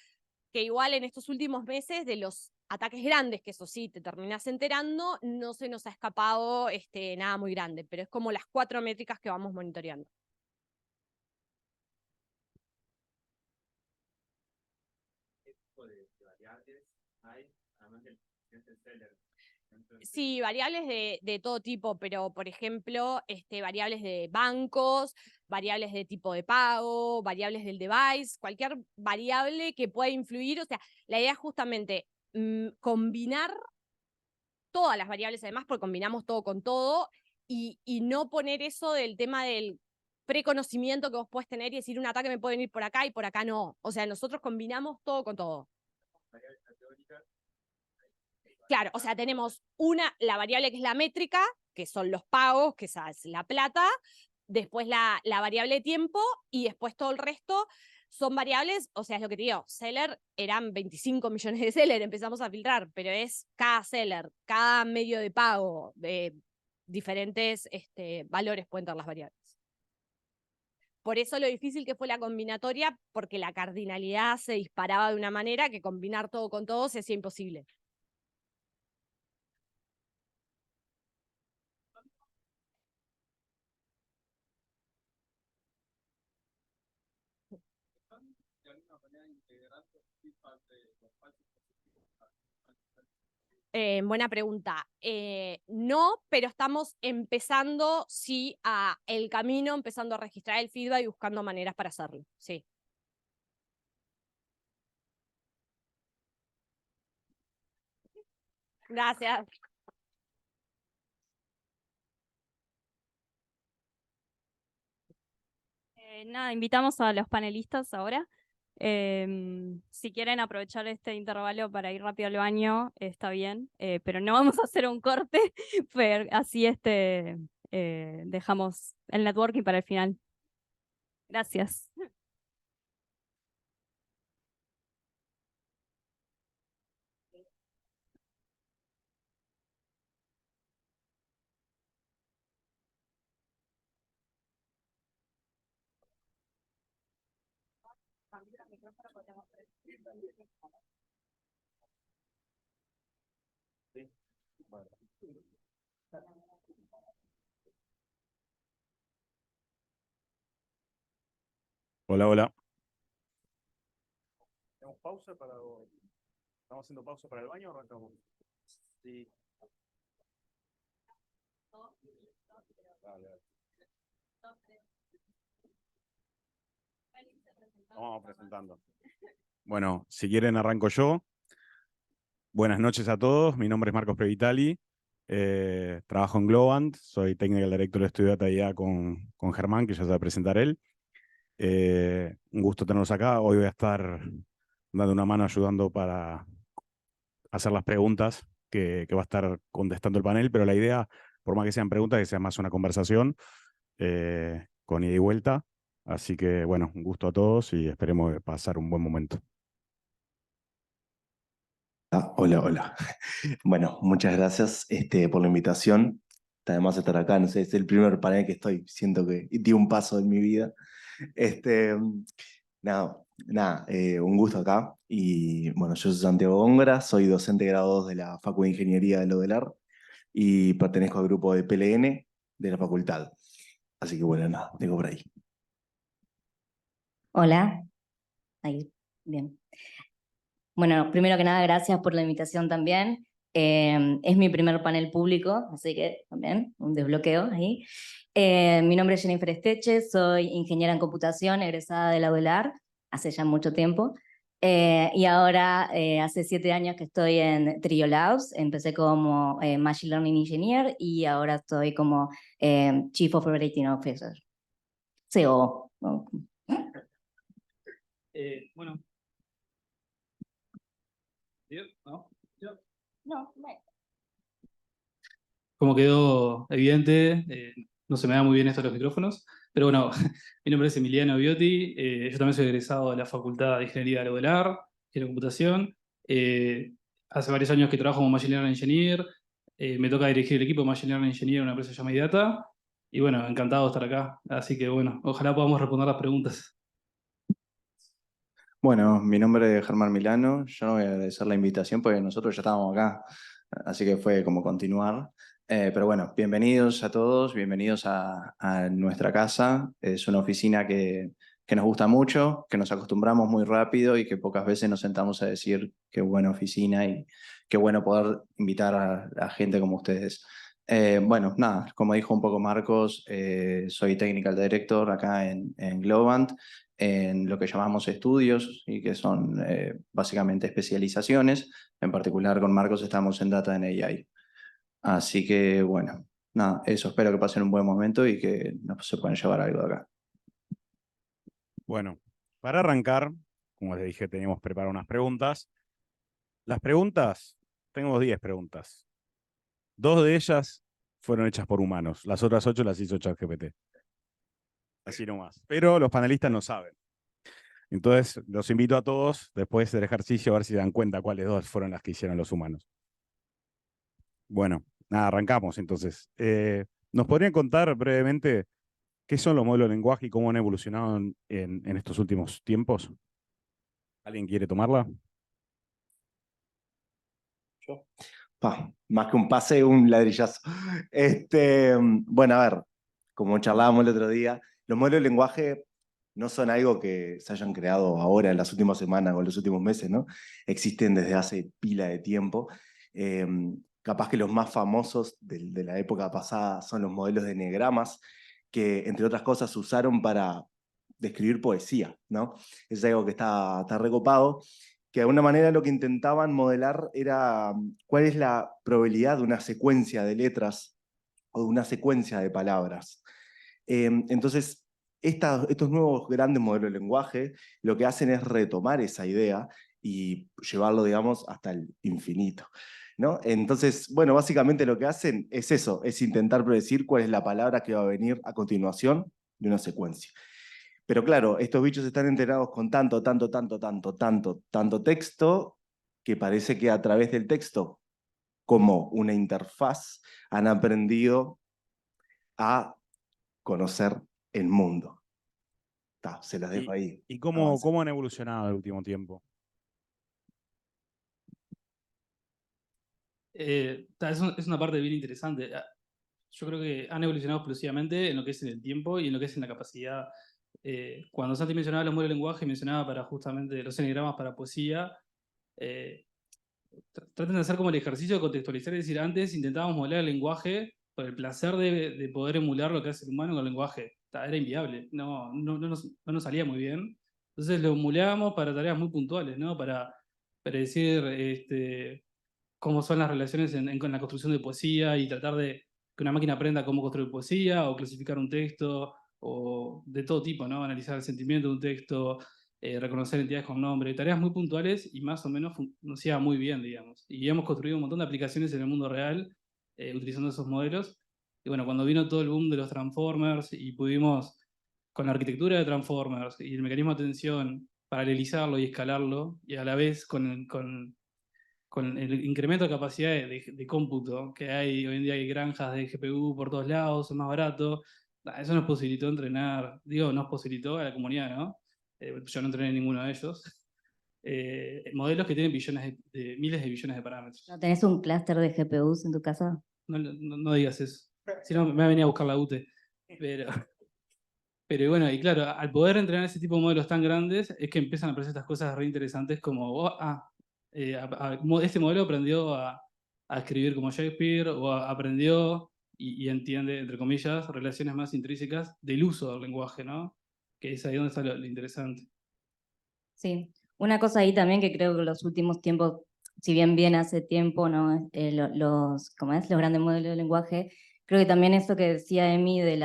que igual en estos últimos meses de los ataques grandes, que eso sí, te terminás enterando, no se nos ha escapado nada muy grande, pero es como las 4 métricas que vamos monitoreando. ¿Qué tipo de variables hay, además del seller? Sí, variables de todo tipo, pero por ejemplo, variables de bancos, variables de tipo de pago, variables del device, cualquier variable que pueda influir. O sea, la idea es justamente combinar todas las variables, además, porque combinamos todo con todo, y no poner eso del tema del preconocimiento que vos podés tener y decir un ataque me puede venir por acá y por acá no. O sea, nosotros combinamos todo con todo. Variables categóricas. Claro, o sea, tenemos la variable que es la métrica, que son los pagos, que esa es la plata, después la variable de tiempo, y después todo el resto son variables. O sea, es lo que te digo, seller eran 25 millones de seller, empezamos a filtrar, pero es cada seller, cada medio de pago, de diferentes valores pueden tener las variables. Por eso lo difícil que fue la combinatoria, porque la cardinalidad se disparaba de una manera que combinar todo con todo se hacía imposible. buena pregunta. No, pero estamos empezando, sí, el camino, empezando a registrar el feedback y buscando maneras para hacerlo, sí. Gracias. Nada, invitamos a los panelistas ahora. Si quieren aprovechar este intervalo para ir rápido al baño, está bien, pero no vamos a hacer un corte, así dejamos el networking para el final. Gracias. Hola, hola. ¿Hacemos pausa ¿Estamos haciendo pausa para el baño o arrancamos? Sí. Dale. Vamos presentando. Bueno, si quieren arranco yo. Buenas noches a todos, mi nombre es Marcos Previtali, trabajo en Globant, soy Technical Director de Estudio Data IA con Germán, que ya se va a presentar él. Un gusto tenerlos acá, hoy voy a estar dando una mano ayudando para hacer las preguntas que va a estar contestando el panel, pero la idea, por más que sean preguntas, que sea más una conversación con ida y vuelta. Así que, bueno, un gusto a todos y esperemos pasar un buen momento. Hola, hola. Bueno, muchas gracias por la invitación. Además estar acá, no sé, es el primer panel que siento que di un paso en mi vida. Un gusto acá. Y bueno, yo soy Santiago Góngora, soy docente grado 2 de la Facultad de Ingeniería de Lodelar y pertenezco al grupo de PLN de la facultad. Así que bueno, nada, tengo por ahí. Hola. Ahí, bien. Bueno, primero que nada, gracias por la invitación también. Es mi primer panel público, así que también un desbloqueo ahí. Mi nombre es Jennifer Esteche, soy ingeniera en computación, egresada de la UDELAR, hace ya mucho tiempo. Y ahora hace 7 años que estoy en Trio Labs, empecé como Machine Learning Engineer y ahora estoy como Chief Operating Officer, COO. Bueno. ¿No? No, Como quedó evidente, no se me da muy bien esto de los micrófonos, pero bueno, mi nombre es Emiliano Biotti, yo también soy egresado de la Facultad de Ingeniería de Lodelar, de Computación. Hace varios años que trabajo como Machine Learning Engineer, me toca dirigir el equipo de Machine Learning Engineer en una empresa llamada Idata, y bueno, encantado de estar acá, así que bueno, ojalá podamos responder las preguntas. Bueno, mi nombre es Germán Milano, yo no voy a agradecer la invitación porque nosotros ya estábamos acá, así que fue como continuar. Pero bueno, bienvenidos a todos, bienvenidos a nuestra casa. Es una oficina que nos gusta mucho, que nos acostumbramos muy rápido y que pocas veces nos sentamos a decir qué buena oficina y qué bueno poder invitar a gente como ustedes. Bueno, nada, como dijo un poco Marcos, soy Technical Director acá en Globant, en lo que llamamos estudios y que son básicamente especializaciones. En particular con Marcos estamos en Data and AI. Así que bueno, nada, eso, espero que pasen un buen momento y que se puedan llevar algo de acá. Bueno, para arrancar, como les dije, teníamos preparadas unas preguntas. Las preguntas, tengo 10 preguntas. 2 de ellas fueron hechas por humanos, las otras 8 las hizo ChatGPT. Así nomás. Pero los panelistas no saben. Entonces, los invito a todos, después del ejercicio, a ver si se dan cuenta cuáles 2 fueron las que hicieron los humanos. Bueno, nada, arrancamos entonces. ¿Nos podrían contar brevemente qué son los modelos de lenguaje y cómo han evolucionado en estos últimos tiempos? ¿Alguien quiere tomarla? Yo. Más que un pase, un ladrillazo. Bueno, a ver, como charlábamos el otro día, los modelos de lenguaje no son algo que se hayan creado ahora, en las últimas semanas o en los últimos meses, ¿no? Existen desde hace pila de tiempo. Capaz que los más famosos de la época pasada son los modelos de eneagramas, que entre otras cosas se usaron para describir poesía, ¿no? Es algo que está recopado, que de alguna manera lo que intentaban modelar era cuál es la probabilidad de una secuencia de letras o de una secuencia de palabras. Entonces, estos nuevos grandes modelos de lenguaje lo que hacen es retomar esa idea y llevarlo, digamos, hasta el infinito, ¿no? Entonces, bueno, básicamente lo que hacen es eso, es intentar predecir cuál es la palabra que va a venir a continuación de una secuencia. Pero claro, estos bichos están entrenados con tanto texto, que parece que a través del texto, como una interfaz, han aprendido a conocer el mundo. Se los dejo ahí. ¿Y cómo han evolucionado en el último tiempo? Es una parte bien interesante. Yo creo que han evolucionado explosivamente en lo que es en el tiempo y en lo que es en la capacidad. Cuando Santi mencionaba los modelos de lenguaje, mencionaba para justamente los eneagramas para poesía, traten de hacer como el ejercicio de contextualizar, es decir, antes intentábamos modelar el lenguaje por el placer de poder emular lo que hace el humano con el lenguaje. Era inviable, no nos salía muy bien. Entonces lo emulábamos para tareas muy puntuales, ¿no? Para predecir cómo son las relaciones con la construcción de poesía y tratar de que una máquina aprenda cómo construir poesía o clasificar un texto o de todo tipo, ¿no? Analizar el sentimiento de un texto, reconocer entidades con nombre, tareas muy puntuales y más o menos nos iba muy bien, digamos. Y hemos construido un montón de aplicaciones en el mundo real utilizando esos modelos. Y bueno, cuando vino todo el boom de los Transformers y pudimos, con la arquitectura de Transformers y el mecanismo de atención, paralelizarlo y escalarlo, y a la vez con el incremento de capacidad de cómputo que hay hoy en día, hay granjas de GPU por todos lados, es más barato. Eso nos posibilitó entrenar, nos posibilitó a la comunidad, ¿no? Yo no entrené ninguno de ellos. Modelos que tienen miles de billones de parámetros. ¿No tenés un clúster de GPUs en tu casa? No digas eso. Si no, me va a venir a buscar la UTE. Pero bueno, y claro, al poder entrenar ese tipo de modelos tan grandes, es que empiezan a aparecer estas cosas re interesantes como, este modelo aprendió a escribir como Shakespeare, o aprendió y entiende, entre comillas, relaciones más intrínsecas del uso del lenguaje, ¿no? Que es ahí donde está lo interesante. Sí, una cosa ahí también que creo que los últimos tiempos, si bien hace tiempo, ¿no? Los grandes modelos de lenguaje, creo que también esto que decía Emi del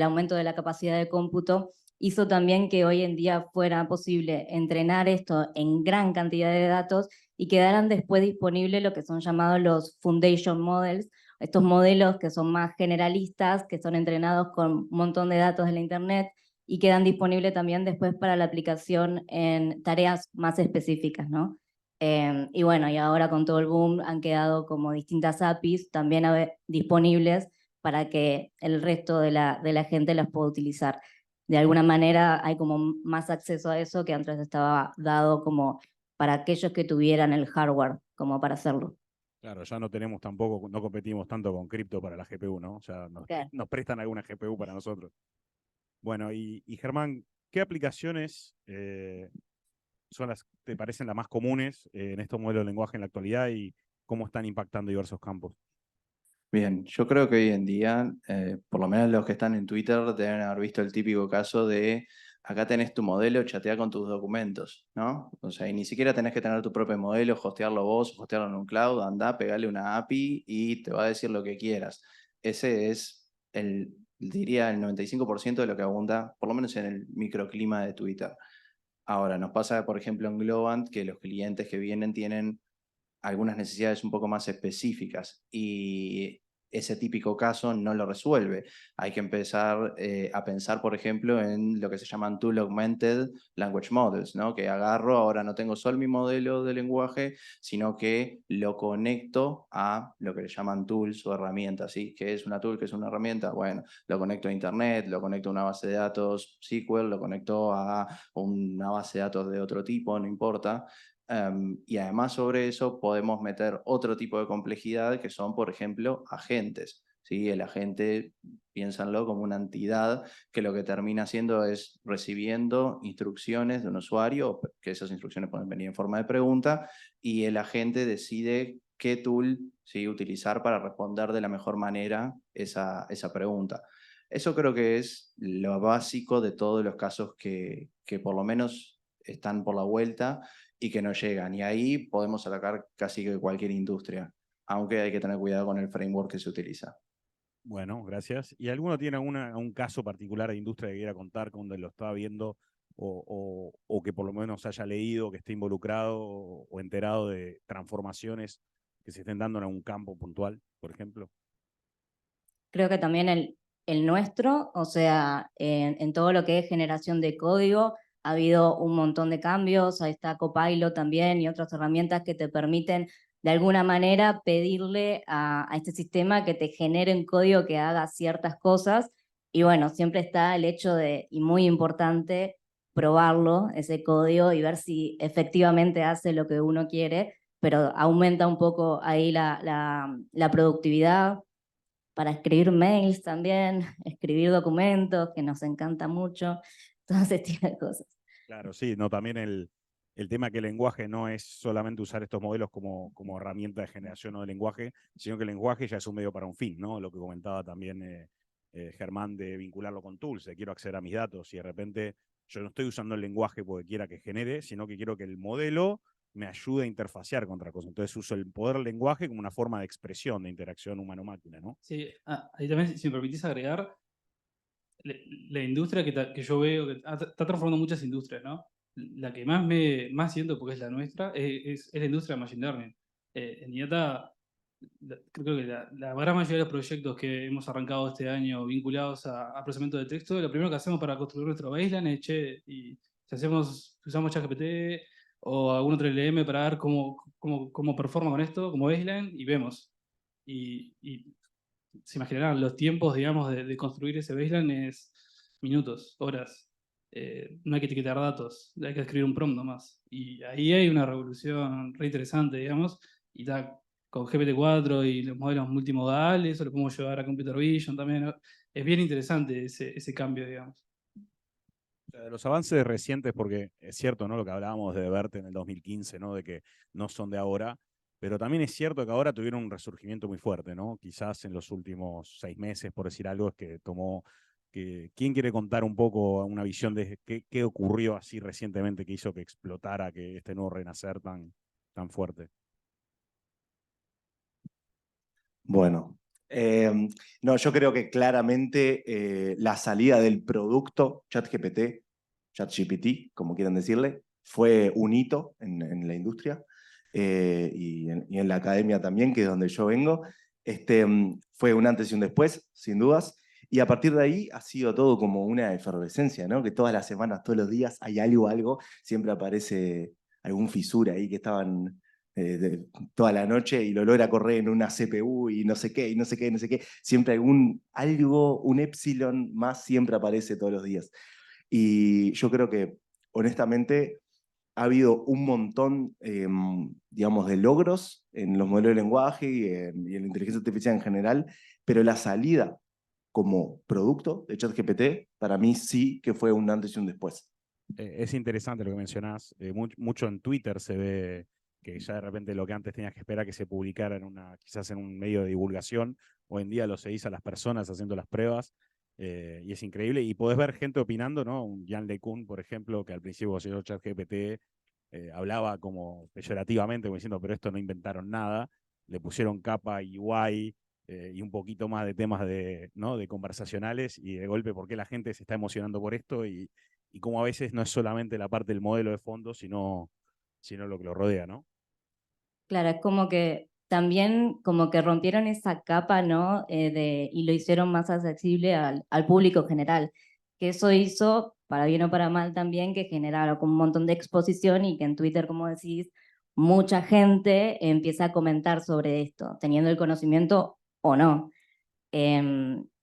aumento de la capacidad de cómputo hizo también que hoy en día fuera posible entrenar esto en gran cantidad de datos y quedaran después disponibles lo que son llamados los foundation models, estos modelos que son más generalistas, que son entrenados con un montón de datos de la internet y quedan disponibles también después para la aplicación en tareas más específicas, ¿no? Y bueno, y ahora con todo el boom han quedado como distintas APIs también disponibles para que el resto de la gente las pueda utilizar. De alguna manera hay como más acceso a eso que antes estaba dado como para aquellos que tuvieran el hardware como para hacerlo. Claro, ya no tenemos tampoco, no competimos tanto con cripto para la GPU, ¿no? Ya nos prestan alguna GPU para nosotros. Bueno, y Germán, ¿qué aplicaciones son las que te parecen las más comunes en estos modelos de lenguaje en la actualidad y cómo están impactando diversos campos? Bien, yo creo que hoy en día, por lo menos los que están en Twitter, deben haber visto el típico caso de acá tenés tu modelo, chatea con tus documentos, ¿no? O sea, y ni siquiera tenés que tener tu propio modelo, hostearlo vos, hostearlo en un cloud, andá, pegale una API y te va a decir lo que quieras. Ese es diría el 95% de lo que abunda, por lo menos en el microclima de Twitter. Ahora, nos pasa, por ejemplo, en Globant, que los clientes que vienen tienen algunas necesidades un poco más específicas y ese típico caso no lo resuelve. Hay que empezar a pensar, por ejemplo, en lo que se llaman Tool Augmented Language Models, ¿no? Que agarro, ahora no tengo solo mi modelo de lenguaje, sino que lo conecto a lo que le llaman tools o herramientas, ¿sí? ¿Qué es una tool? ¿Qué es una herramienta? Bueno, lo conecto a Internet, lo conecto a una base de datos SQL, lo conecto a una base de datos de otro tipo, no importa. Y además sobre eso podemos meter otro tipo de complejidad que son, por ejemplo, agentes. ¿Sí? El agente, piénsanlo como una entidad que lo que termina haciendo es recibiendo instrucciones de un usuario, que esas instrucciones pueden venir en forma de pregunta, y el agente decide qué tool, ¿sí?, utilizar para responder de la mejor manera esa pregunta. Eso creo que es lo básico de todos los casos que por lo menos están por la vuelta y que no llegan. Y ahí podemos atacar casi que cualquier industria, aunque hay que tener cuidado con el framework que se utiliza. Bueno, gracias. ¿Y alguno tiene un caso particular de industria que quiera contar, donde lo estaba viendo o que por lo menos haya leído, que esté involucrado o enterado de transformaciones que se estén dando en algún campo puntual, por ejemplo? Creo que también el nuestro, o sea, en todo lo que es generación de código, ha habido un montón de cambios, ahí está Copilot también y otras herramientas que te permiten de alguna manera pedirle a este sistema que te genere un código que haga ciertas cosas. Y bueno, siempre está el hecho de, y muy importante, probarlo, ese código, y ver si efectivamente hace lo que uno quiere, pero aumenta un poco ahí la productividad para escribir mails también, escribir documentos, que nos encanta mucho, todo ese tipo de cosas. Claro, sí, no, también el tema que el lenguaje no es solamente usar estos modelos como herramienta de generación de lenguaje, sino que el lenguaje ya es un medio para un fin, ¿no? Lo que comentaba también Germán de vincularlo con tools, quiero acceder a mis datos y de repente yo no estoy usando el lenguaje porque quiera que genere, sino que quiero que el modelo me ayude a interfacear con otra cosa. Entonces uso el poder del lenguaje como una forma de expresión de interacción humano-máquina, ¿no? Sí, ahí también, si me permitís agregar, la, la industria que yo veo, que está transformando muchas industrias, ¿no? La que más siento, porque es la nuestra, es la industria de Machine Learning. En IATA, creo que la gran mayoría de los proyectos que hemos arrancado este año vinculados a procesamiento de texto, lo primero que hacemos para construir nuestro baseline es, che, y si usamos ChatGPT o algún otro LM para ver cómo performa con esto, como baseline, y vemos. Y se imaginarán, los tiempos, digamos, de construir ese baseline es minutos, horas. No hay que etiquetar datos, hay que escribir un prompt nomás. Y ahí hay una revolución re interesante, digamos, y está con GPT-4 y los modelos multimodales, eso lo podemos llevar a Computer Vision también, ¿no? Es bien interesante ese cambio, digamos. De los avances recientes, porque es cierto, ¿no? Lo que hablábamos de Verte en el 2015, ¿no? De que no son de ahora, pero también es cierto que ahora tuvieron un resurgimiento muy fuerte, ¿no? Quizás en los últimos 6 meses, por decir algo, es que tomó. ¿Quién quiere contar un poco una visión de qué ocurrió así recientemente que hizo que explotara que este nuevo renacer tan fuerte? Bueno, no, yo creo que claramente la salida del producto ChatGPT, como quieran decirle, fue un hito en la industria y en la academia también, que es donde yo vengo. Fue un antes y un después, sin dudas. Y a partir de ahí ha sido todo como una efervescencia, ¿no? Que todas las semanas, todos los días hay algo, siempre aparece algún fisura ahí que estaban toda la noche y lo logra correr en una CPU y no sé qué, y no sé qué, no sé qué. Siempre un epsilon más siempre aparece todos los días. Y yo creo que, honestamente, ha habido un montón, digamos, de logros en los modelos de lenguaje y en la inteligencia artificial en general, pero la salida como producto de ChatGPT, para mí sí que fue un antes y un después. Es interesante lo que mencionás. Mucho en Twitter se ve que ya de repente lo que antes tenías que esperar que se publicara quizás en un medio de divulgación, hoy en día lo seguís a las personas haciendo las pruebas, y es increíble. Y podés ver gente opinando, ¿no? Un Jan LeCun, por ejemplo, que al principio cuando ChatGPT hablaba como peyorativamente, como diciendo, pero esto no inventaron nada, le pusieron capa y UI y un poquito más de temas ¿no? de conversacionales, y de golpe por qué la gente se está emocionando por esto y cómo a veces no es solamente la parte del modelo de fondo, sino lo que lo rodea, ¿no? Claro, es como que también como que rompieron esa capa, ¿no? Y lo hicieron más accesible al público general, que eso hizo, para bien o para mal también, que generara como un montón de exposición y que en Twitter, como decís, mucha gente empieza a comentar sobre esto, teniendo el conocimiento o no.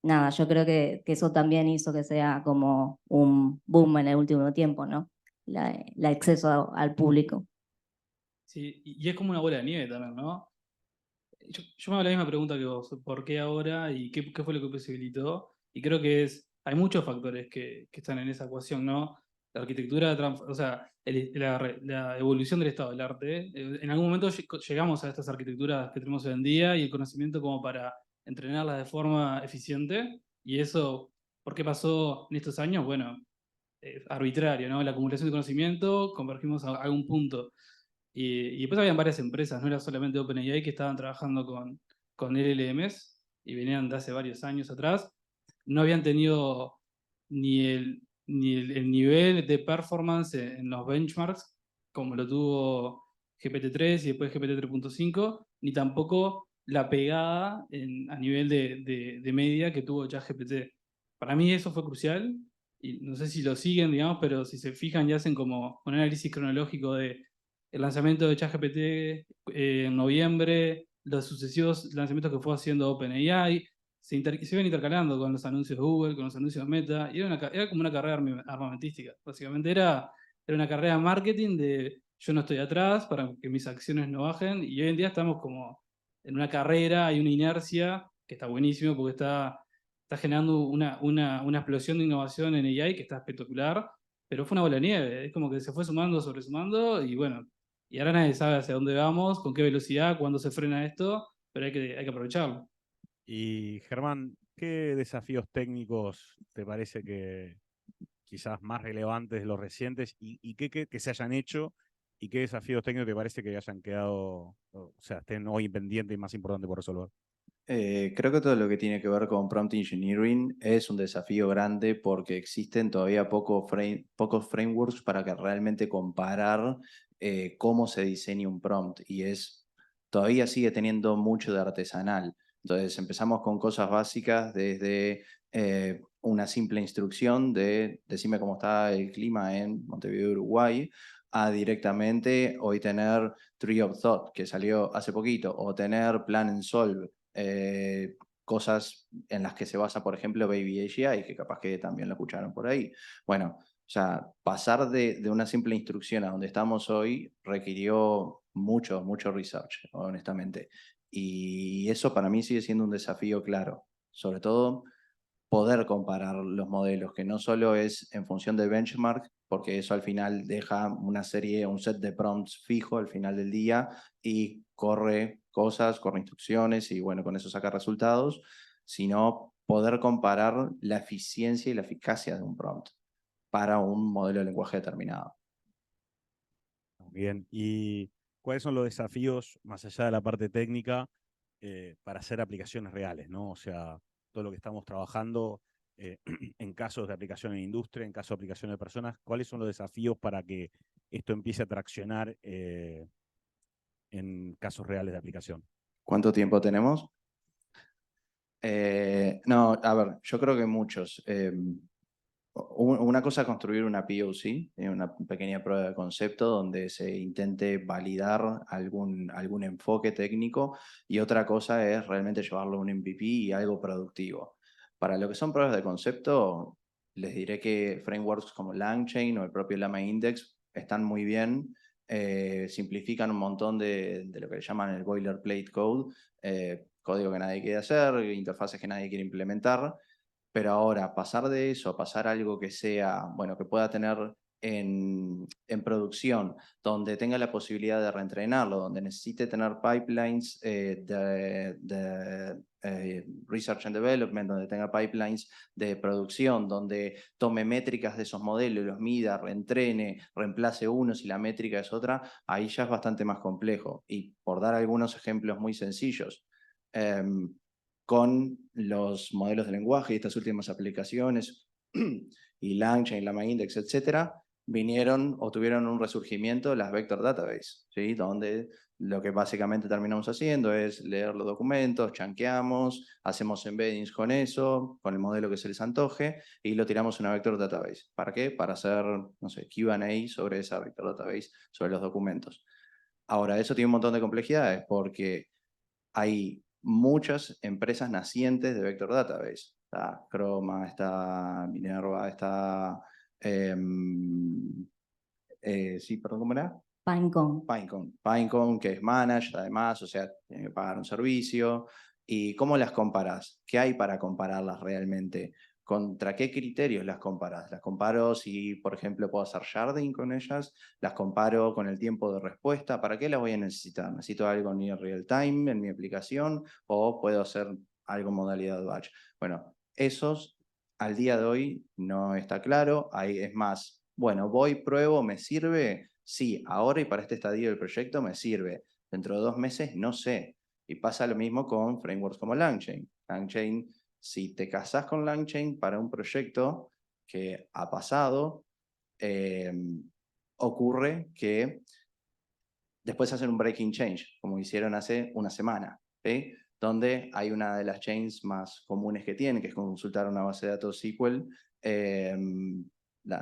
Nada, yo creo que eso también hizo que sea como un boom en el último tiempo, ¿no? El acceso al público. Sí, y es como una bola de nieve también, ¿no? Yo me hago la misma pregunta que vos, ¿por qué ahora y qué fue lo que posibilitó? Y creo que hay muchos factores que están en esa ecuación, ¿no? la arquitectura, o sea, la evolución del estado del arte. En algún momento llegamos a estas arquitecturas que tenemos hoy en día y el conocimiento como para entrenarlas de forma eficiente. Y eso, ¿por qué pasó en estos años? Bueno, arbitrario, ¿no? La acumulación de conocimiento, convergimos a algún punto. Y después habían varias empresas, no era solamente OpenAI, que estaban trabajando con LLMs y venían de hace varios años atrás. No habían tenido ni el nivel de performance en los benchmarks como lo tuvo GPT-3 y después GPT-3.5, ni tampoco la pegada a nivel de media que tuvo ChatGPT. Para mí eso fue crucial y no sé si lo siguen, digamos, pero si se fijan y hacen como un análisis cronológico de el lanzamiento de ChatGPT en noviembre, los sucesivos lanzamientos que fue haciendo OpenAI, se iban intercalando con los anuncios de Google, con los anuncios de Meta, y era como una carrera armamentística. Básicamente era una carrera de marketing de yo no estoy atrás para que mis acciones no bajen, y hoy en día estamos como en una carrera, hay una inercia que está buenísimo porque está generando una explosión de innovación en AI que está espectacular, pero fue una bola de nieve, es como que se fue sumando, sobresumando, y bueno, y ahora nadie sabe hacia dónde vamos, con qué velocidad, cuándo se frena esto, pero hay que aprovecharlo. Y Germán, ¿qué desafíos técnicos te parece que quizás más relevantes de los recientes y que se hayan hecho y qué desafíos técnicos te parece que hayan quedado, o sea, estén hoy pendientes y más importantes por resolver? Creo que todo lo que tiene que ver con prompt engineering es un desafío grande porque existen todavía pocos frameworks para que realmente comparar cómo se diseña un prompt y todavía sigue teniendo mucho de artesanal. Entonces empezamos con cosas básicas desde una simple instrucción de decime cómo está el clima en Montevideo, Uruguay, a directamente hoy tener Tree of Thought, que salió hace poquito, o tener Plan and Solve, cosas en las que se basa, por ejemplo, Baby AGI, que capaz que también lo escucharon por ahí. Bueno, o sea, pasar de una simple instrucción a donde estamos hoy requirió mucho research, honestamente. Y eso para mí sigue siendo un desafío claro, sobre todo poder comparar los modelos, que no solo es en función de benchmark, porque eso al final deja un set de prompts fijo al final del día y corre cosas, corre instrucciones y bueno, con eso saca resultados, sino poder comparar la eficiencia y la eficacia de un prompt para un modelo de lenguaje determinado. Bien, ¿y cuáles son los desafíos, más allá de la parte técnica, para hacer aplicaciones reales, ¿no? O sea, todo lo que estamos trabajando en casos de aplicación en industria, en casos de aplicación de personas, ¿cuáles son los desafíos para que esto empiece a traccionar en casos reales de aplicación? ¿Cuánto tiempo tenemos? No, a ver, yo creo que muchos. Una cosa es construir una POC, una pequeña prueba de concepto donde se intente validar algún enfoque técnico y otra cosa es realmente llevarlo a un MVP y algo productivo. Para lo que son pruebas de concepto, les diré que frameworks como LangChain o el propio Llama Index están muy bien, simplifican un montón de lo que le llaman el boilerplate code, código que nadie quiere hacer, interfaces que nadie quiere implementar. Pero ahora, pasar de eso, pasar a algo que sea, bueno, que pueda tener en producción, donde tenga la posibilidad de reentrenarlo, donde necesite tener pipelines de research and development, donde tenga pipelines de producción, donde tome métricas de esos modelos, los mida, reentrene, reemplace uno si la métrica es otra, ahí ya es bastante más complejo. Y por dar algunos ejemplos muy sencillos, con los modelos de lenguaje y estas últimas aplicaciones, y LangChain, LlamaIndex, etcétera, vinieron o tuvieron un resurgimiento las Vector Database, ¿sí? Donde lo que básicamente terminamos haciendo es leer los documentos, chunkeamos, hacemos embeddings con eso, con el modelo que se les antoje, y lo tiramos a una Vector Database. ¿Para qué? Para hacer, no sé, Q&A sobre esa Vector Database, sobre los documentos. Ahora, eso tiene un montón de complejidades porque hay muchas empresas nacientes de Vector Database. Está Chroma, está Minerva, está... sí, perdón, ¿cómo era? Pinecone. Pinecone, que es managed además, o sea, tiene que pagar un servicio. ¿Y cómo las comparas? ¿Qué hay para compararlas realmente ¿Contra qué criterios las comparas? Las comparo si, por ejemplo, puedo hacer sharding con ellas, las comparo con el tiempo de respuesta. ¿Para qué las voy a necesitar? ¿Necesito algo near real time en mi aplicación o puedo hacer algo en modalidad batch? Bueno, esos al día de hoy no está claro. Ahí es más, bueno, voy, pruebo, ¿me sirve? Sí, ahora y para este estadio del proyecto me sirve. Dentro de 2 meses no sé. Y pasa lo mismo con frameworks como LangChain. LangChain, si te casas con LangChain para un proyecto que ha pasado, ocurre que después hacen un breaking change, como hicieron hace una semana, ¿sí? Donde hay una de las chains más comunes que tienen, que es consultar una base de datos SQL.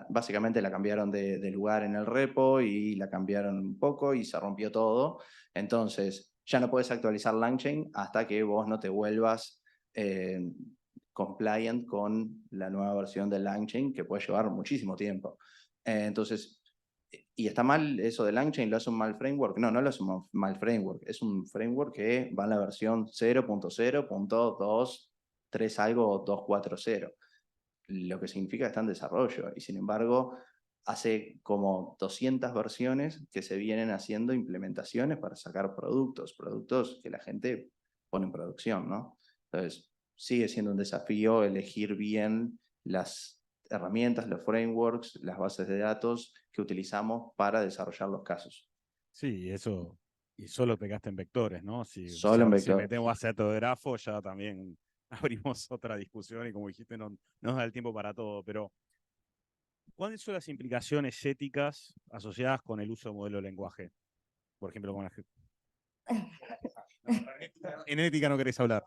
Básicamente la cambiaron de lugar en el repo y la cambiaron un poco y se rompió todo. Entonces, ya no puedes actualizar LangChain hasta que vos no te vuelvas compliant con la nueva versión de LangChain, que puede llevar muchísimo tiempo. Entonces, ¿y está mal eso de LangChain? ¿Lo hace un mal framework? No, no lo hace un mal framework. Es un framework que va en la versión 0.0.2.3 algo 2.4.0. Lo que significa que está en desarrollo. Y sin embargo, hace como 200 versiones que se vienen haciendo implementaciones para sacar productos que la gente pone en producción, ¿no? Entonces, sigue siendo un desafío elegir bien las herramientas, los frameworks, las bases de datos que utilizamos para desarrollar los casos. Sí, eso, y solo te gastas en vectores, ¿no? Solo en Si vectores. metemos base de datos de grafo, ya también abrimos otra discusión y como dijiste, no nos da el tiempo para todo, pero ¿cuáles son las implicaciones éticas asociadas con el uso de modelo de lenguaje? Por ejemplo, con la... En ética no querés hablar.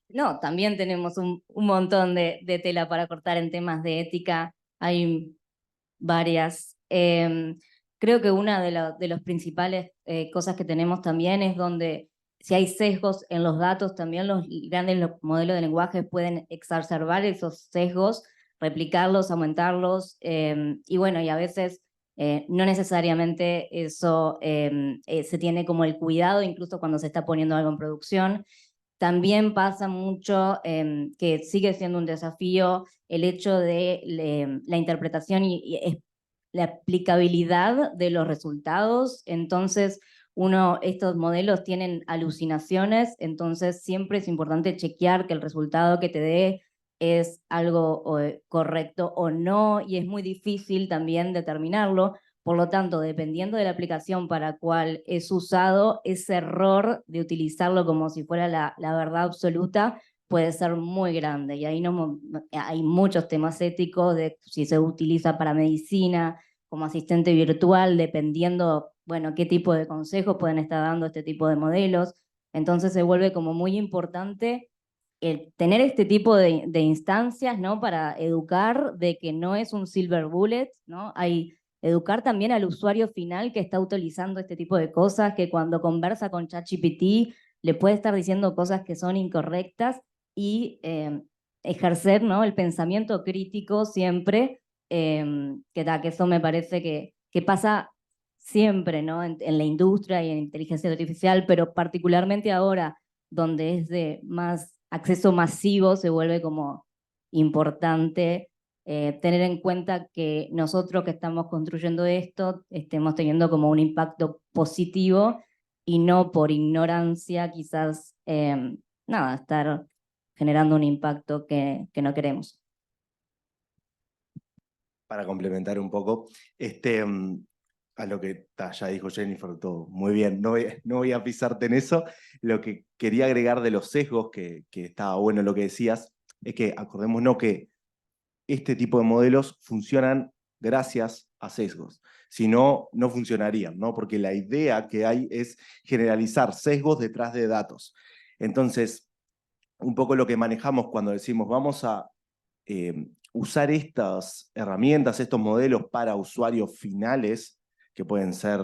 No, también tenemos un montón de tela para cortar en temas de ética. Hay varias. Creo que una de los principales cosas que tenemos también es donde si hay sesgos en los datos, también los grandes modelos de lenguaje pueden exacerbar esos sesgos, replicarlos, aumentarlos, y bueno, y a veces no necesariamente eso se tiene como el cuidado, incluso cuando se está poniendo algo en producción. También pasa mucho que sigue siendo un desafío el hecho de la interpretación y la aplicabilidad de los resultados. Entonces, estos modelos tienen alucinaciones, entonces siempre es importante chequear que el resultado que te dé es algo correcto o no, y es muy difícil también determinarlo. Por lo tanto, dependiendo de la aplicación para cual es usado, ese error de utilizarlo como si fuera la verdad absoluta puede ser muy grande. Y ahí hay muchos temas éticos de si se utiliza para medicina, como asistente virtual, dependiendo, bueno, qué tipo de consejos pueden estar dando este tipo de modelos. Entonces se vuelve como muy importante el tener este tipo de instancias, ¿no? Para educar de que no es un silver bullet, ¿no? Educar también al usuario final que está utilizando este tipo de cosas, que cuando conversa con ChatGPT le puede estar diciendo cosas que son incorrectas y ejercer, ¿no? El pensamiento crítico siempre, que eso me parece que pasa siempre, ¿no? En la industria y en inteligencia artificial, pero particularmente ahora, donde es de más acceso masivo, se vuelve como importante tener en cuenta que nosotros que estamos construyendo esto estemos teniendo como un impacto positivo y no por ignorancia quizás, estar generando un impacto que no queremos. Para complementar un poco, a lo que ya dijo Jennifer, todo muy bien, no voy a pisarte en eso. Lo que quería agregar de los sesgos, que estaba bueno lo que decías, es que acordémonos que este tipo de modelos funcionan gracias a sesgos. Si no, no funcionarían, ¿no? Porque la idea que hay es generalizar sesgos detrás de datos. Entonces, un poco lo que manejamos cuando decimos vamos a usar estas herramientas, estos modelos para usuarios finales, que pueden ser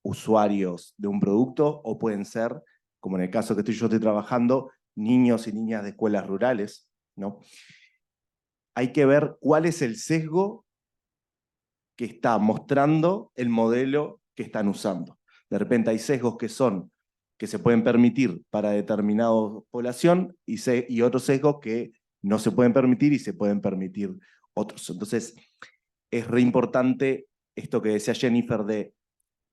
usuarios de un producto o pueden ser, como en el caso que yo estoy trabajando, niños y niñas de escuelas rurales, ¿no? Hay que ver cuál es el sesgo que está mostrando el modelo que están usando. De repente hay sesgos que se pueden permitir para determinada población y otros sesgos que no se pueden permitir y se pueden permitir otros. Entonces, es re importante esto que decía Jennifer de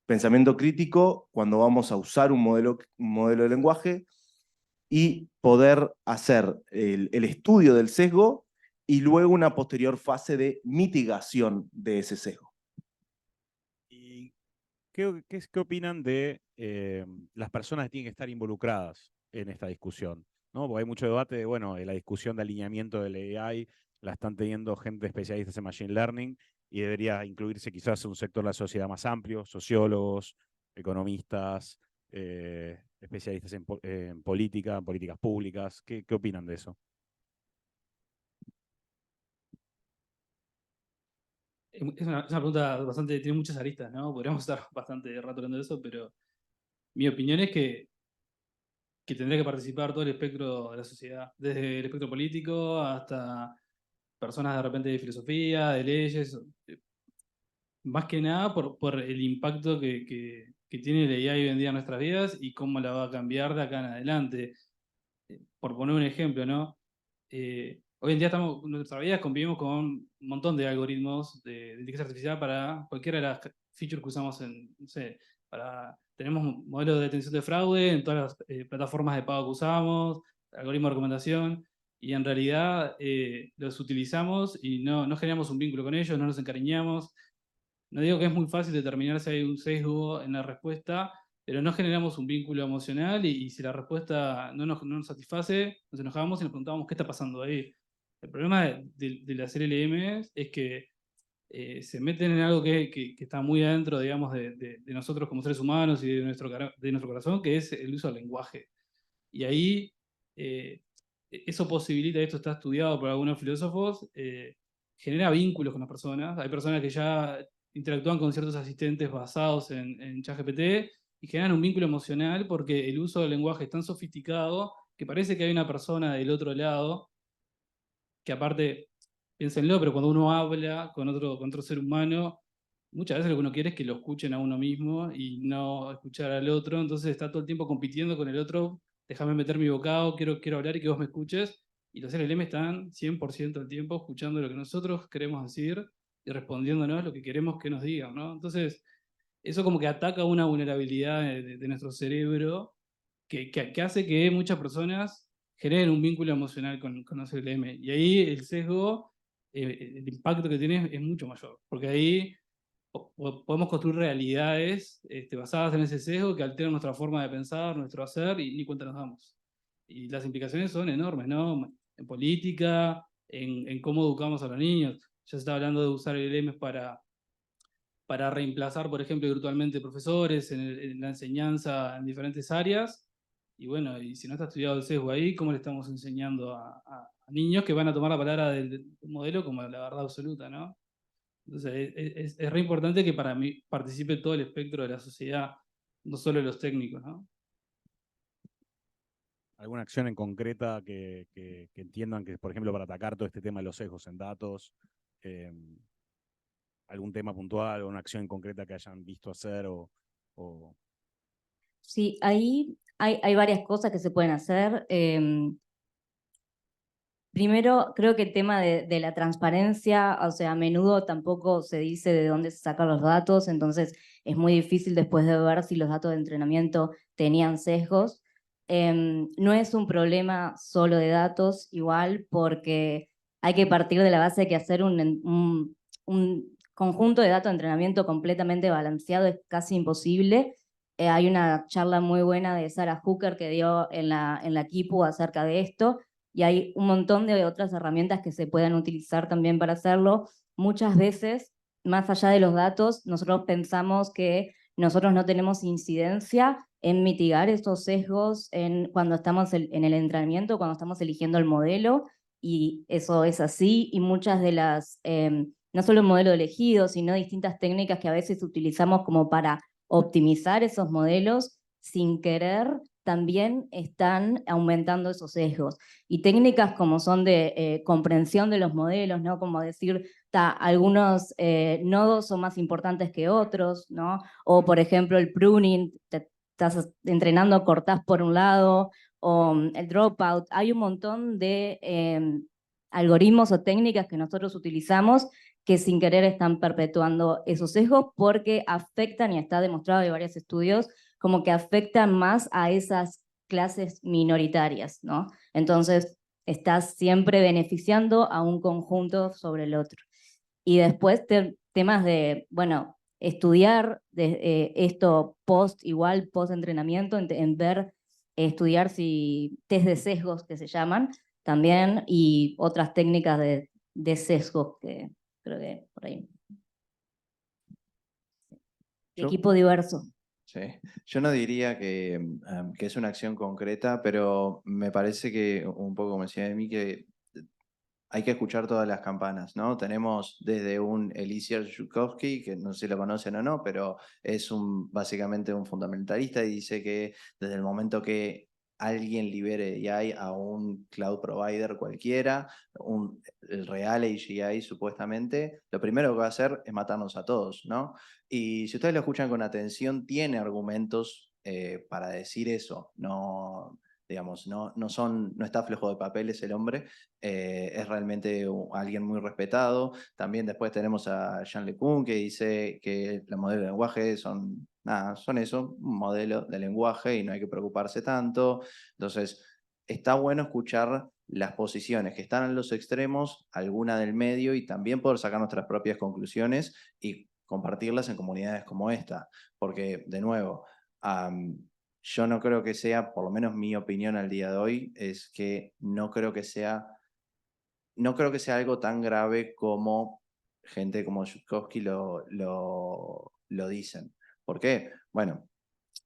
pensamiento crítico cuando vamos a usar un modelo de lenguaje y poder hacer el estudio del sesgo y luego una posterior fase de mitigación de ese sesgo. ¿Y qué opinan de las personas que tienen que estar involucradas en esta discusión? ¿No? Porque hay mucho debate de, bueno, la discusión de alineamiento del AI la están teniendo gente especialista en Machine Learning y debería incluirse quizás un sector de la sociedad más amplio, sociólogos, economistas, especialistas en política, en políticas públicas. ¿Qué opinan de eso? Es una pregunta bastante, tiene muchas aristas, ¿no? Podríamos estar bastante rato hablando de eso, pero mi opinión es que tendría que participar todo el espectro de la sociedad, desde el espectro político hasta personas de repente de filosofía, de leyes, más que nada por el impacto que tiene la IA hoy en día en nuestras vidas y cómo la va a cambiar de acá en adelante. Por poner un ejemplo, ¿no? Hoy en día en nuestras vidas convivimos con un montón de algoritmos de inteligencia artificial para cualquiera de las features que usamos no sé, tenemos modelos de detección de fraude en todas las plataformas de pago que usamos, algoritmos de recomendación, y en realidad los utilizamos y no generamos un vínculo con ellos, no nos encariñamos. No digo que es muy fácil determinar si hay un sesgo en la respuesta, pero no generamos un vínculo emocional y si la respuesta no nos satisface, nos enojamos y nos preguntamos qué está pasando ahí. El problema de las LLMs es que se meten en algo que está muy adentro, digamos, de nosotros como seres humanos y de nuestro corazón, que es el uso del lenguaje. Y ahí eso posibilita, esto está estudiado por algunos filósofos, genera vínculos con las personas. Hay personas que ya interactúan con ciertos asistentes basados en ChatGPT y generan un vínculo emocional porque el uso del lenguaje es tan sofisticado que parece que hay una persona del otro lado que aparte, piénsenlo, pero cuando uno habla con otro ser humano, muchas veces lo que uno quiere es que lo escuchen a uno mismo y no escuchar al otro, entonces está todo el tiempo compitiendo con el otro, déjame meter mi bocado, quiero hablar y que vos me escuches, y los LLM están 100% del tiempo escuchando lo que nosotros queremos decir y respondiéndonos lo que queremos que nos digan, ¿no? Entonces, eso como que ataca una vulnerabilidad de nuestro cerebro que hace que muchas personas generen un vínculo emocional con los LLM. Y ahí el sesgo, el impacto que tiene es mucho mayor, porque ahí podemos construir realidades basadas en ese sesgo que alteran nuestra forma de pensar, nuestro hacer, y ni cuenta nos damos. Y las implicaciones son enormes, ¿no? En política, en cómo educamos a los niños. Ya se está hablando de usar LLMs para reemplazar, por ejemplo, virtualmente profesores en la enseñanza en diferentes áreas. Y bueno, y si no está estudiado el sesgo ahí, ¿cómo le estamos enseñando a niños que van a tomar la palabra del modelo como la verdad absoluta, ¿no? Entonces, es re importante que para mí participe todo el espectro de la sociedad, no solo los técnicos, ¿no? ¿Alguna acción en concreta que entiendan que, por ejemplo, para atacar todo este tema de los sesgos en datos, algún tema puntual o una acción en concreta que hayan visto hacer o... Sí, ahí hay varias cosas que se pueden hacer. Primero, creo que el tema de la transparencia, o sea, a menudo tampoco se dice de dónde se sacan los datos, entonces es muy difícil después de ver si los datos de entrenamiento tenían sesgos. No es un problema solo de datos, igual, porque hay que partir de la base de que hacer un conjunto de datos de entrenamiento completamente balanceado es casi imposible. Hay una charla muy buena de Sarah Hooker que dio en la Kipu acerca de esto, y hay un montón de otras herramientas que se pueden utilizar también para hacerlo. Muchas veces, más allá de los datos, nosotros pensamos que nosotros no tenemos incidencia en mitigar esos sesgos cuando estamos en el entrenamiento, cuando estamos eligiendo el modelo, y eso es así, y muchas de las, no solo el modelo elegido, sino distintas técnicas que a veces utilizamos como para optimizar esos modelos, sin querer, también están aumentando esos sesgos. Y técnicas como son de comprensión de los modelos, ¿no? Como decir, algunos nodos son más importantes que otros, ¿no? O, por ejemplo, el pruning, te estás entrenando, cortás por un lado, o el dropout. Hay un montón de algoritmos o técnicas que nosotros utilizamos que sin querer están perpetuando esos sesgos porque afectan, y está demostrado en varios estudios, como que afectan más a esas clases minoritarias, ¿no? Entonces, estás siempre beneficiando a un conjunto sobre el otro. Y después temas de, bueno, estudiar esto post entrenamiento, en ver, estudiar si test de sesgos que se llaman también, y otras técnicas de sesgos que creo que por ahí. Yo- Equipo diverso. Sí. Yo no diría que es una acción concreta, pero me parece que, un poco como decía de mí, que hay que escuchar todas las campanas, ¿no? Tenemos desde un Eliezer Yudkowsky, que no sé si lo conocen o no, pero es básicamente un fundamentalista y dice que desde el momento que alguien libere AI a un cloud provider cualquiera, el real AGI supuestamente, lo primero que va a hacer es matarnos a todos, ¿no? Y si ustedes lo escuchan con atención, tiene argumentos para decir eso, no... Digamos, no está flejo de papeles el hombre, es realmente alguien muy respetado. También después tenemos a Jean LeCun, que dice que los modelos de lenguaje son eso, un modelo de lenguaje y no hay que preocuparse tanto. Entonces, está bueno escuchar las posiciones que están en los extremos, alguna del medio, y también poder sacar nuestras propias conclusiones y compartirlas en comunidades como esta. Porque, de nuevo, yo no creo que sea, por lo menos mi opinión al día de hoy, es que no creo que sea algo tan grave como gente como Yudkowsky lo dicen. ¿Por qué? Bueno,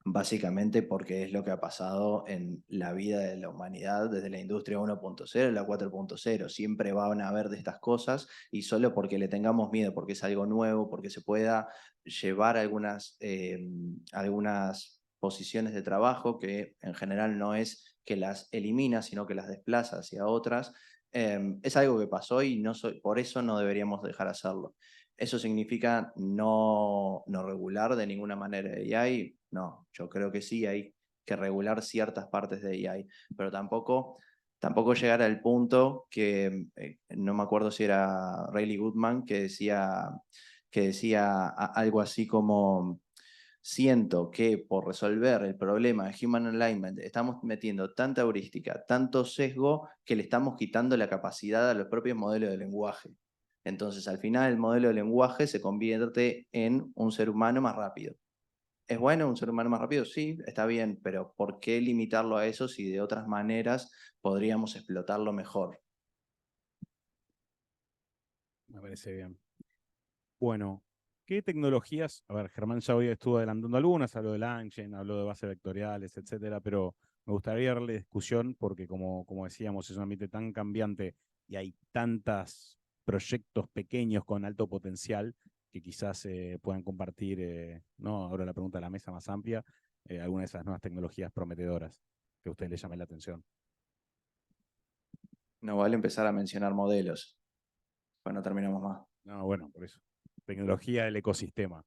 básicamente porque es lo que ha pasado en la vida de la humanidad desde la industria 1.0 a la 4.0. Siempre van a haber de estas cosas y solo porque le tengamos miedo, porque es algo nuevo, porque se pueda llevar algunas posiciones de trabajo que en general no es que las elimina, sino que las desplaza hacia otras. Es algo que pasó y por eso no deberíamos dejar hacerlo. ¿Eso significa no regular de ninguna manera AI? No, yo creo que sí hay que regular ciertas partes de AI, pero tampoco llegar al punto que, no me acuerdo si era Riley Goodman, que decía algo así como: siento que por resolver el problema de Human Alignment estamos metiendo tanta heurística, tanto sesgo, que le estamos quitando la capacidad a los propios modelos de lenguaje. Entonces, al final, el modelo de lenguaje se convierte en un ser humano más rápido. ¿Es bueno un ser humano más rápido? Sí, está bien, pero ¿por qué limitarlo a eso si de otras maneras podríamos explotarlo mejor? Me parece bien. Bueno, ¿qué tecnologías? A ver, Germán ya hoy estuvo adelantando algunas, habló de LangChain, habló de bases vectoriales, etcétera, pero me gustaría darle discusión porque, como decíamos, es un ambiente tan cambiante y hay tantos proyectos pequeños con alto potencial que quizás puedan compartir, no, ahora la pregunta de la mesa más amplia, alguna de esas nuevas tecnologías prometedoras que a ustedes les llame la atención. No vale empezar a mencionar modelos, pues no terminamos más. No, bueno, por eso. Tecnología del ecosistema.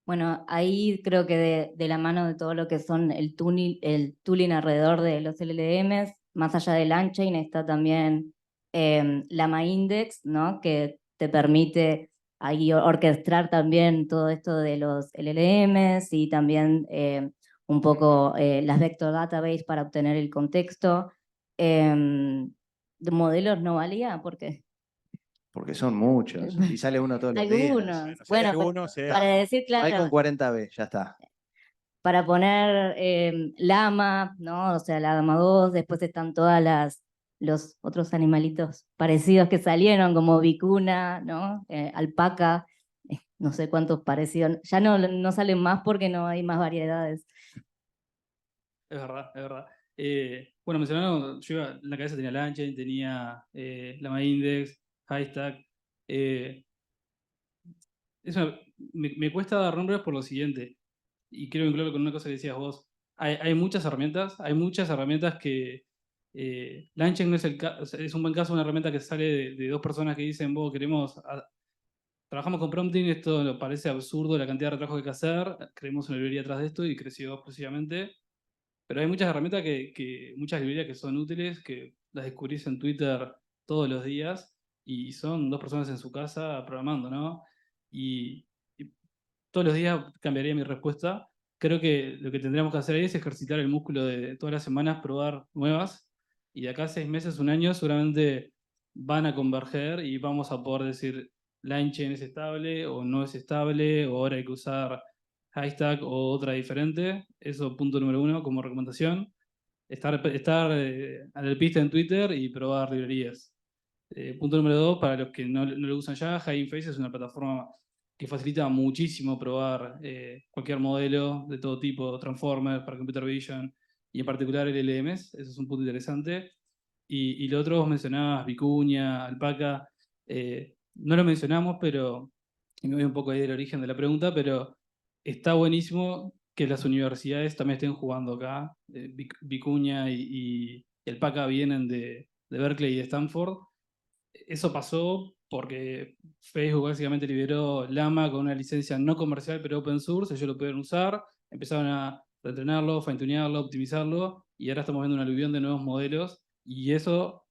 Bueno, ahí creo que de la mano de todo lo que son el tooling alrededor de los LLMs, más allá del LangChain, está también Llama Index, ¿no? Que te permite ahí orquestar también todo esto de los LLMs y también un poco las vector database para obtener el contexto. ¿De modelos no valía? ¿Por qué? Porque son muchos y sale uno todos los días. Algunos. Bueno, para decir, Hay claro, con 40B, ya está. para poner Lama, ¿no? O sea, la Lama 2, después están los otros animalitos parecidos que salieron, como vicuna, ¿no? Alpaca, no sé cuántos parecidos. Ya no salen más porque no hay más variedades. Es verdad, es verdad. Bueno, mencionaron, yo en la cabeza tenía LangChain, tenía Llama Index, Haystack. Me cuesta dar nombres por lo siguiente, y quiero vincularlo con una cosa que decías vos. Hay muchas herramientas que LangChain no es es un buen caso, una herramienta que sale de dos personas que dicen: vos trabajamos con prompting, esto nos parece absurdo la cantidad de trabajo que hay que hacer, creemos una librería atrás de esto, y creció exclusivamente. Pero hay muchas herramientas muchas librerías que son útiles, que las descubrís en Twitter todos los días y son dos personas en su casa programando, ¿no? Y todos los días cambiaría mi respuesta. Creo que lo que tendríamos que hacer ahí es ejercitar el músculo de todas las semanas, probar nuevas, y de acá a 6 meses, un año, seguramente van a converger y vamos a poder decir LangChain es estable o no es estable, o ahora hay que usar hashtag o otra diferente. Eso, punto número 1, como recomendación. Estar al pista en Twitter y probar librerías. Punto número 2, para los que no lo usan ya, Hugging Face es una plataforma que facilita muchísimo probar cualquier modelo de todo tipo, Transformers, para Computer Vision, y en particular LLMs. Eso es un punto interesante. Y lo otro, vos mencionabas Vicuña, Alpaca. No lo mencionamos, pero, y me voy un poco ahí del origen de la pregunta, pero está buenísimo que las universidades también estén jugando acá. Vicuña y Alpaca vienen de Berkeley y de Stanford. Eso pasó porque Facebook básicamente liberó Llama con una licencia no comercial pero open source. Ellos lo pudieron usar, empezaron a entrenarlo, fine-tunearlo, optimizarlo, y ahora estamos viendo una aluvión de nuevos modelos, y eso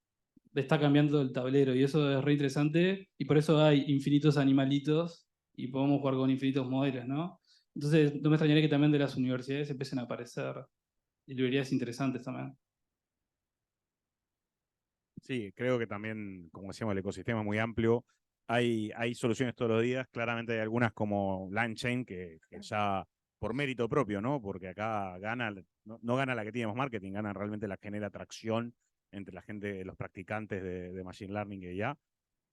está cambiando el tablero, y eso es re interesante, y por eso hay infinitos animalitos y podemos jugar con infinitos modelos, ¿no? Entonces no me extrañaría que también de las universidades empiecen a aparecer librerías interesantes también. Sí, creo que también, como decíamos, el ecosistema es muy amplio. Hay soluciones todos los días. Claramente hay algunas como LangChain que ya por mérito propio, ¿no? Porque acá gana, no gana la que tiene más marketing, gana realmente la que genera atracción entre la gente, los practicantes de Machine Learning y ya.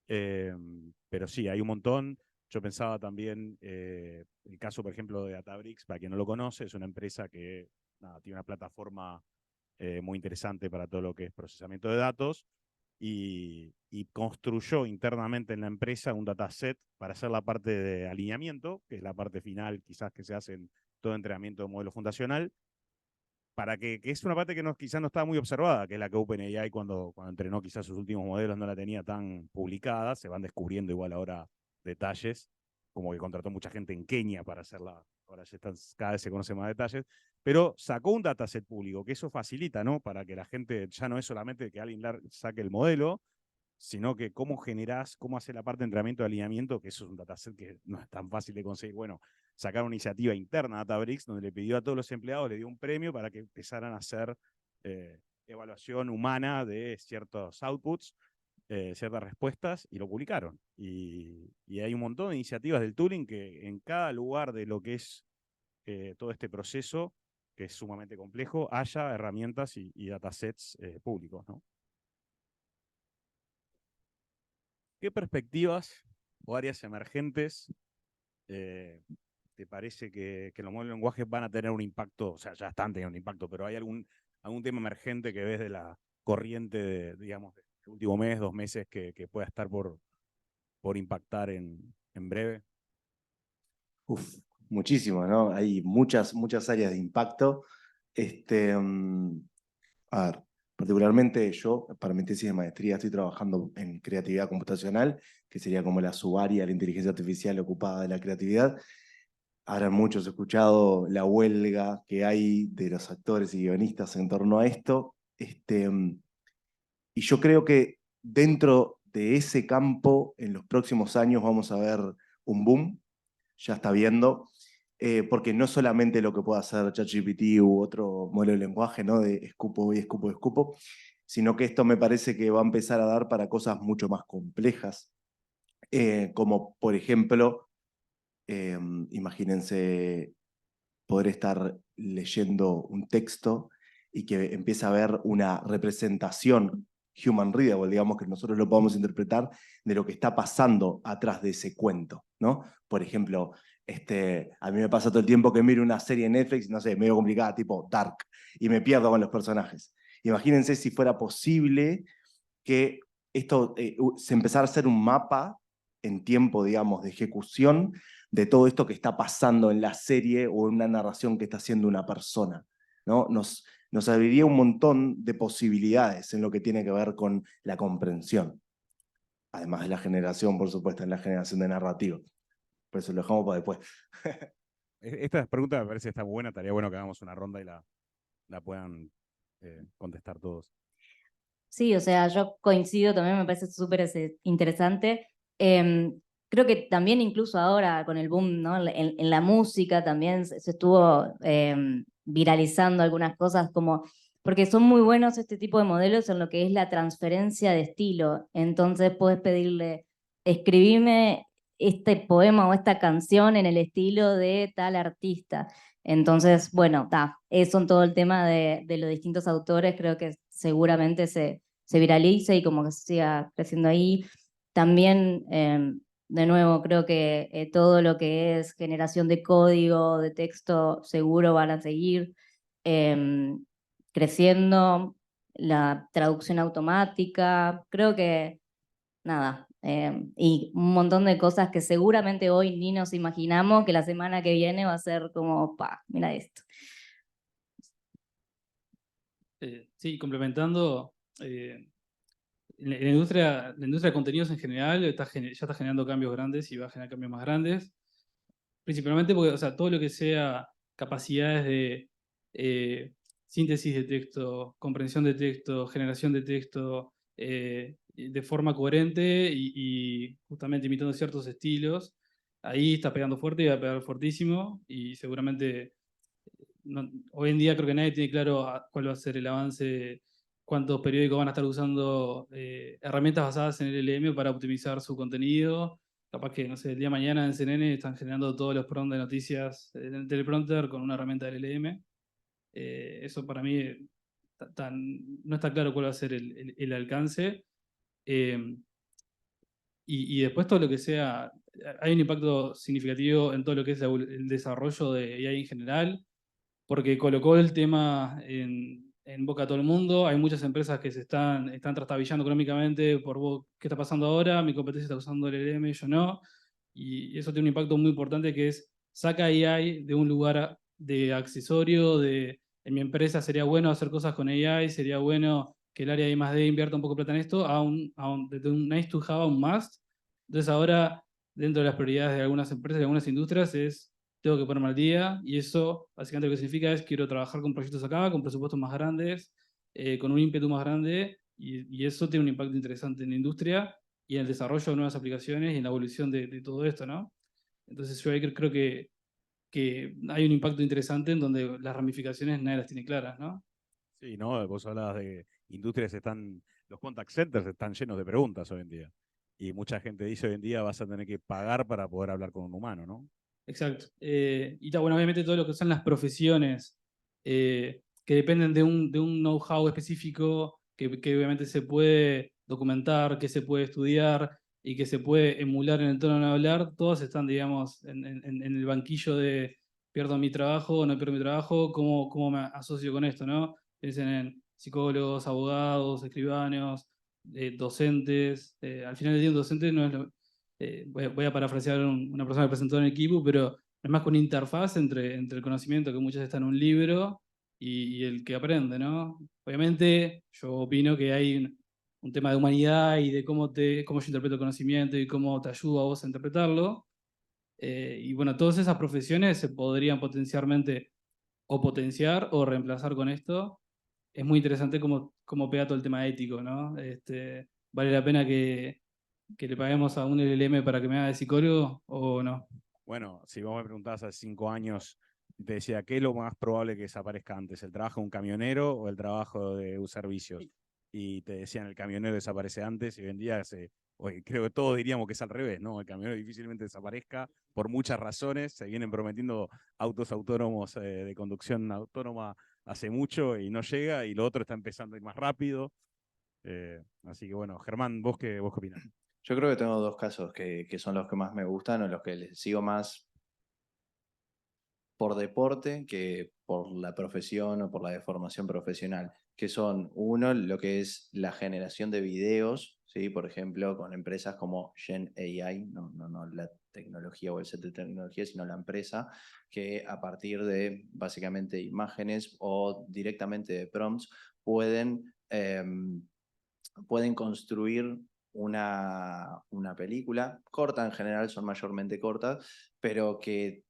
Pero sí, hay un montón. Yo pensaba también, el caso, por ejemplo, de Databricks, para quien no lo conoce, es una empresa que nada, tiene una plataforma muy interesante para todo lo que es procesamiento de datos, y construyó internamente en la empresa un dataset para hacer la parte de alineamiento, que es la parte final quizás que se hace en todo entrenamiento de modelo fundacional, para que es una parte que quizás no estaba muy observada, que es la que OpenAI cuando entrenó quizás sus últimos modelos no la tenía tan publicada. Se van descubriendo igual ahora detalles, como que contrató mucha gente en Kenia para hacerla, ahora ya cada vez se conocen más detalles, pero sacó un dataset público, que eso facilita, ¿no? Para que la gente ya no es solamente que alguien saque el modelo, sino que cómo generás, cómo hace la parte de entrenamiento de alineamiento, que eso es un dataset que no es tan fácil de conseguir. Bueno, sacar una iniciativa interna a Databricks, donde le pidió a todos los empleados, le dio un premio para que empezaran a hacer evaluación humana de ciertos outputs, ciertas respuestas, y lo publicaron. Y hay un montón de iniciativas del tooling que en cada lugar de lo que es todo este proceso, que es sumamente complejo, haya herramientas y datasets públicos, ¿no? ¿Qué perspectivas o áreas emergentes te parece que los modelos de lenguaje van a tener un impacto? O sea, ya están teniendo un impacto, pero ¿hay algún tema emergente que ves de la corriente de, digamos, del último mes, 2 meses, que pueda estar por impactar en breve? Uf, muchísimo, ¿no? Hay muchas áreas de impacto. A ver, particularmente yo, para mi tesis de maestría, estoy trabajando en creatividad computacional, que sería como la subárea de la inteligencia artificial ocupada de la creatividad. Habrán muchos escuchado la huelga que hay de los actores y guionistas en torno a esto. Y yo creo que dentro de ese campo, en los próximos años vamos a ver un boom. Ya está viendo, porque no solamente lo que puede hacer ChatGPT u otro modelo de lenguaje, ¿no? De escupo y escupo, escupo, sino que esto me parece que va a empezar a dar para cosas mucho más complejas, como por ejemplo, imagínense poder estar leyendo un texto y que empiece a haber una representación human readable, digamos, que nosotros lo podamos interpretar, de lo que está pasando atrás de ese cuento, ¿no? Por ejemplo, a mí me pasa todo el tiempo que miro una serie en Netflix, no sé, medio complicada, tipo Dark, y me pierdo con los personajes. Imagínense si fuera posible que esto se empezara a hacer un mapa en tiempo, digamos, de ejecución de todo esto que está pasando en la serie o en una narración que está haciendo una persona, ¿no? Nos abriría un montón de posibilidades en lo que tiene que ver con la comprensión. Además de la generación, por supuesto, en la generación de narrativa. Por eso lo dejamos para después. Esta pregunta me parece que está buena, estaría bueno que hagamos una ronda y la la puedan contestar todos. Sí, o sea, yo coincido, también me parece súper interesante. Creo que también incluso ahora con el boom, ¿no? En la música también se estuvo viralizando algunas cosas como, porque son muy buenos este tipo de modelos en lo que es la transferencia de estilo. Entonces puedes pedirle, escribime este poema o esta canción en el estilo de tal artista. Entonces, bueno, son todo el tema de los distintos autores, creo que seguramente se viralice y como que siga creciendo ahí. También, de nuevo, creo que todo lo que es generación de código, de texto, seguro van a seguir creciendo. La traducción automática, creo que nada, y un montón de cosas que seguramente hoy ni nos imaginamos que la semana que viene va a ser como, mira esto. Sí, complementando, la industria de contenidos en general ya está generando cambios grandes y va a generar cambios más grandes, principalmente porque, o sea, todo lo que sea capacidades de síntesis de texto, comprensión de texto, generación de texto, de forma coherente y justamente imitando ciertos estilos, ahí está pegando fuerte y va a pegar fuertísimo y seguramente hoy en día creo que nadie tiene claro cuál va a ser el avance, cuántos periódicos van a estar usando herramientas basadas en el LLM para optimizar su contenido. Capaz que, no sé, el día de mañana en CNN están generando todos los prompts de noticias en el teleprompter con una herramienta del LLM. Eso para mí no está claro cuál va a ser el alcance. Eh, y después todo lo que sea, hay un impacto significativo en todo lo que es el desarrollo de AI en general, porque colocó el tema en boca a todo el mundo. Hay muchas empresas que están trastabillando económicamente por qué está pasando ahora, mi competencia está usando el LLM, yo no. Y eso tiene un impacto muy importante que es, saca AI de un lugar de accesorio, en mi empresa sería bueno hacer cosas con AI, sería bueno que el área de I+D invierta un poco de plata en esto, de un nice to have a un must. Entonces ahora, dentro de las prioridades de algunas empresas y algunas industrias, tengo que ponerme al día, y eso básicamente lo que significa es quiero trabajar con proyectos acá, con presupuestos más grandes, con un ímpetu más grande, y eso tiene un impacto interesante en la industria y en el desarrollo de nuevas aplicaciones y en la evolución de todo esto, ¿no? Entonces yo ahí creo que hay un impacto interesante en donde las ramificaciones nadie las tiene claras, ¿no? Sí, ¿no? Vos hablabas de industrias los contact centers están llenos de preguntas hoy en día. Y mucha gente dice hoy en día vas a tener que pagar para poder hablar con un humano, ¿no? Exacto. Y bueno, obviamente todo lo que son las profesiones que dependen de un know-how específico que obviamente se puede documentar, que se puede estudiar y que se puede emular en el tono de hablar, todas están, digamos, en el banquillo de pierdo mi trabajo, no pierdo mi trabajo, ¿cómo me asocio con esto, no? Piensen en psicólogos, abogados, escribanos, docentes. Al final del día un docente no es voy a parafrasear una persona que presentó en el equipo, pero es más que una interfaz entre el conocimiento que muchas está en un libro y el que aprende, ¿no? Obviamente, yo opino que hay un tema de humanidad y de cómo yo interpreto el conocimiento y cómo te ayudo a vos a interpretarlo. Y bueno, todas esas profesiones se podrían potencialmente o potenciar o reemplazar con esto. Es muy interesante cómo pega todo el tema ético, ¿no? ¿Vale la pena que le paguemos a un LLM para que me haga de psicólogo o no? Bueno, si vos me preguntabas hace 5 años, te decía, ¿qué es lo más probable que desaparezca antes? ¿El trabajo de un camionero o el trabajo de un servicios? Y te decían, el camionero desaparece antes y hoy en día creo que todos diríamos que es al revés, ¿no? El camionero difícilmente desaparezca por muchas razones. Se vienen prometiendo autos autónomos de conducción autónoma hace mucho y no llega, y lo otro está empezando a ir más rápido. Así que bueno, Germán, ¿vos qué opinás? Yo creo que tengo dos casos que son los que más me gustan o los que les sigo más por deporte que por la profesión o por la deformación profesional, que son, uno, lo que es la generación de videos, ¿sí? Por ejemplo, con empresas como Gen AI, no la tecnología o el set de tecnología, sino la empresa, que a partir de básicamente imágenes o directamente de prompts pueden construir una película corta, en general son mayormente cortas, pero que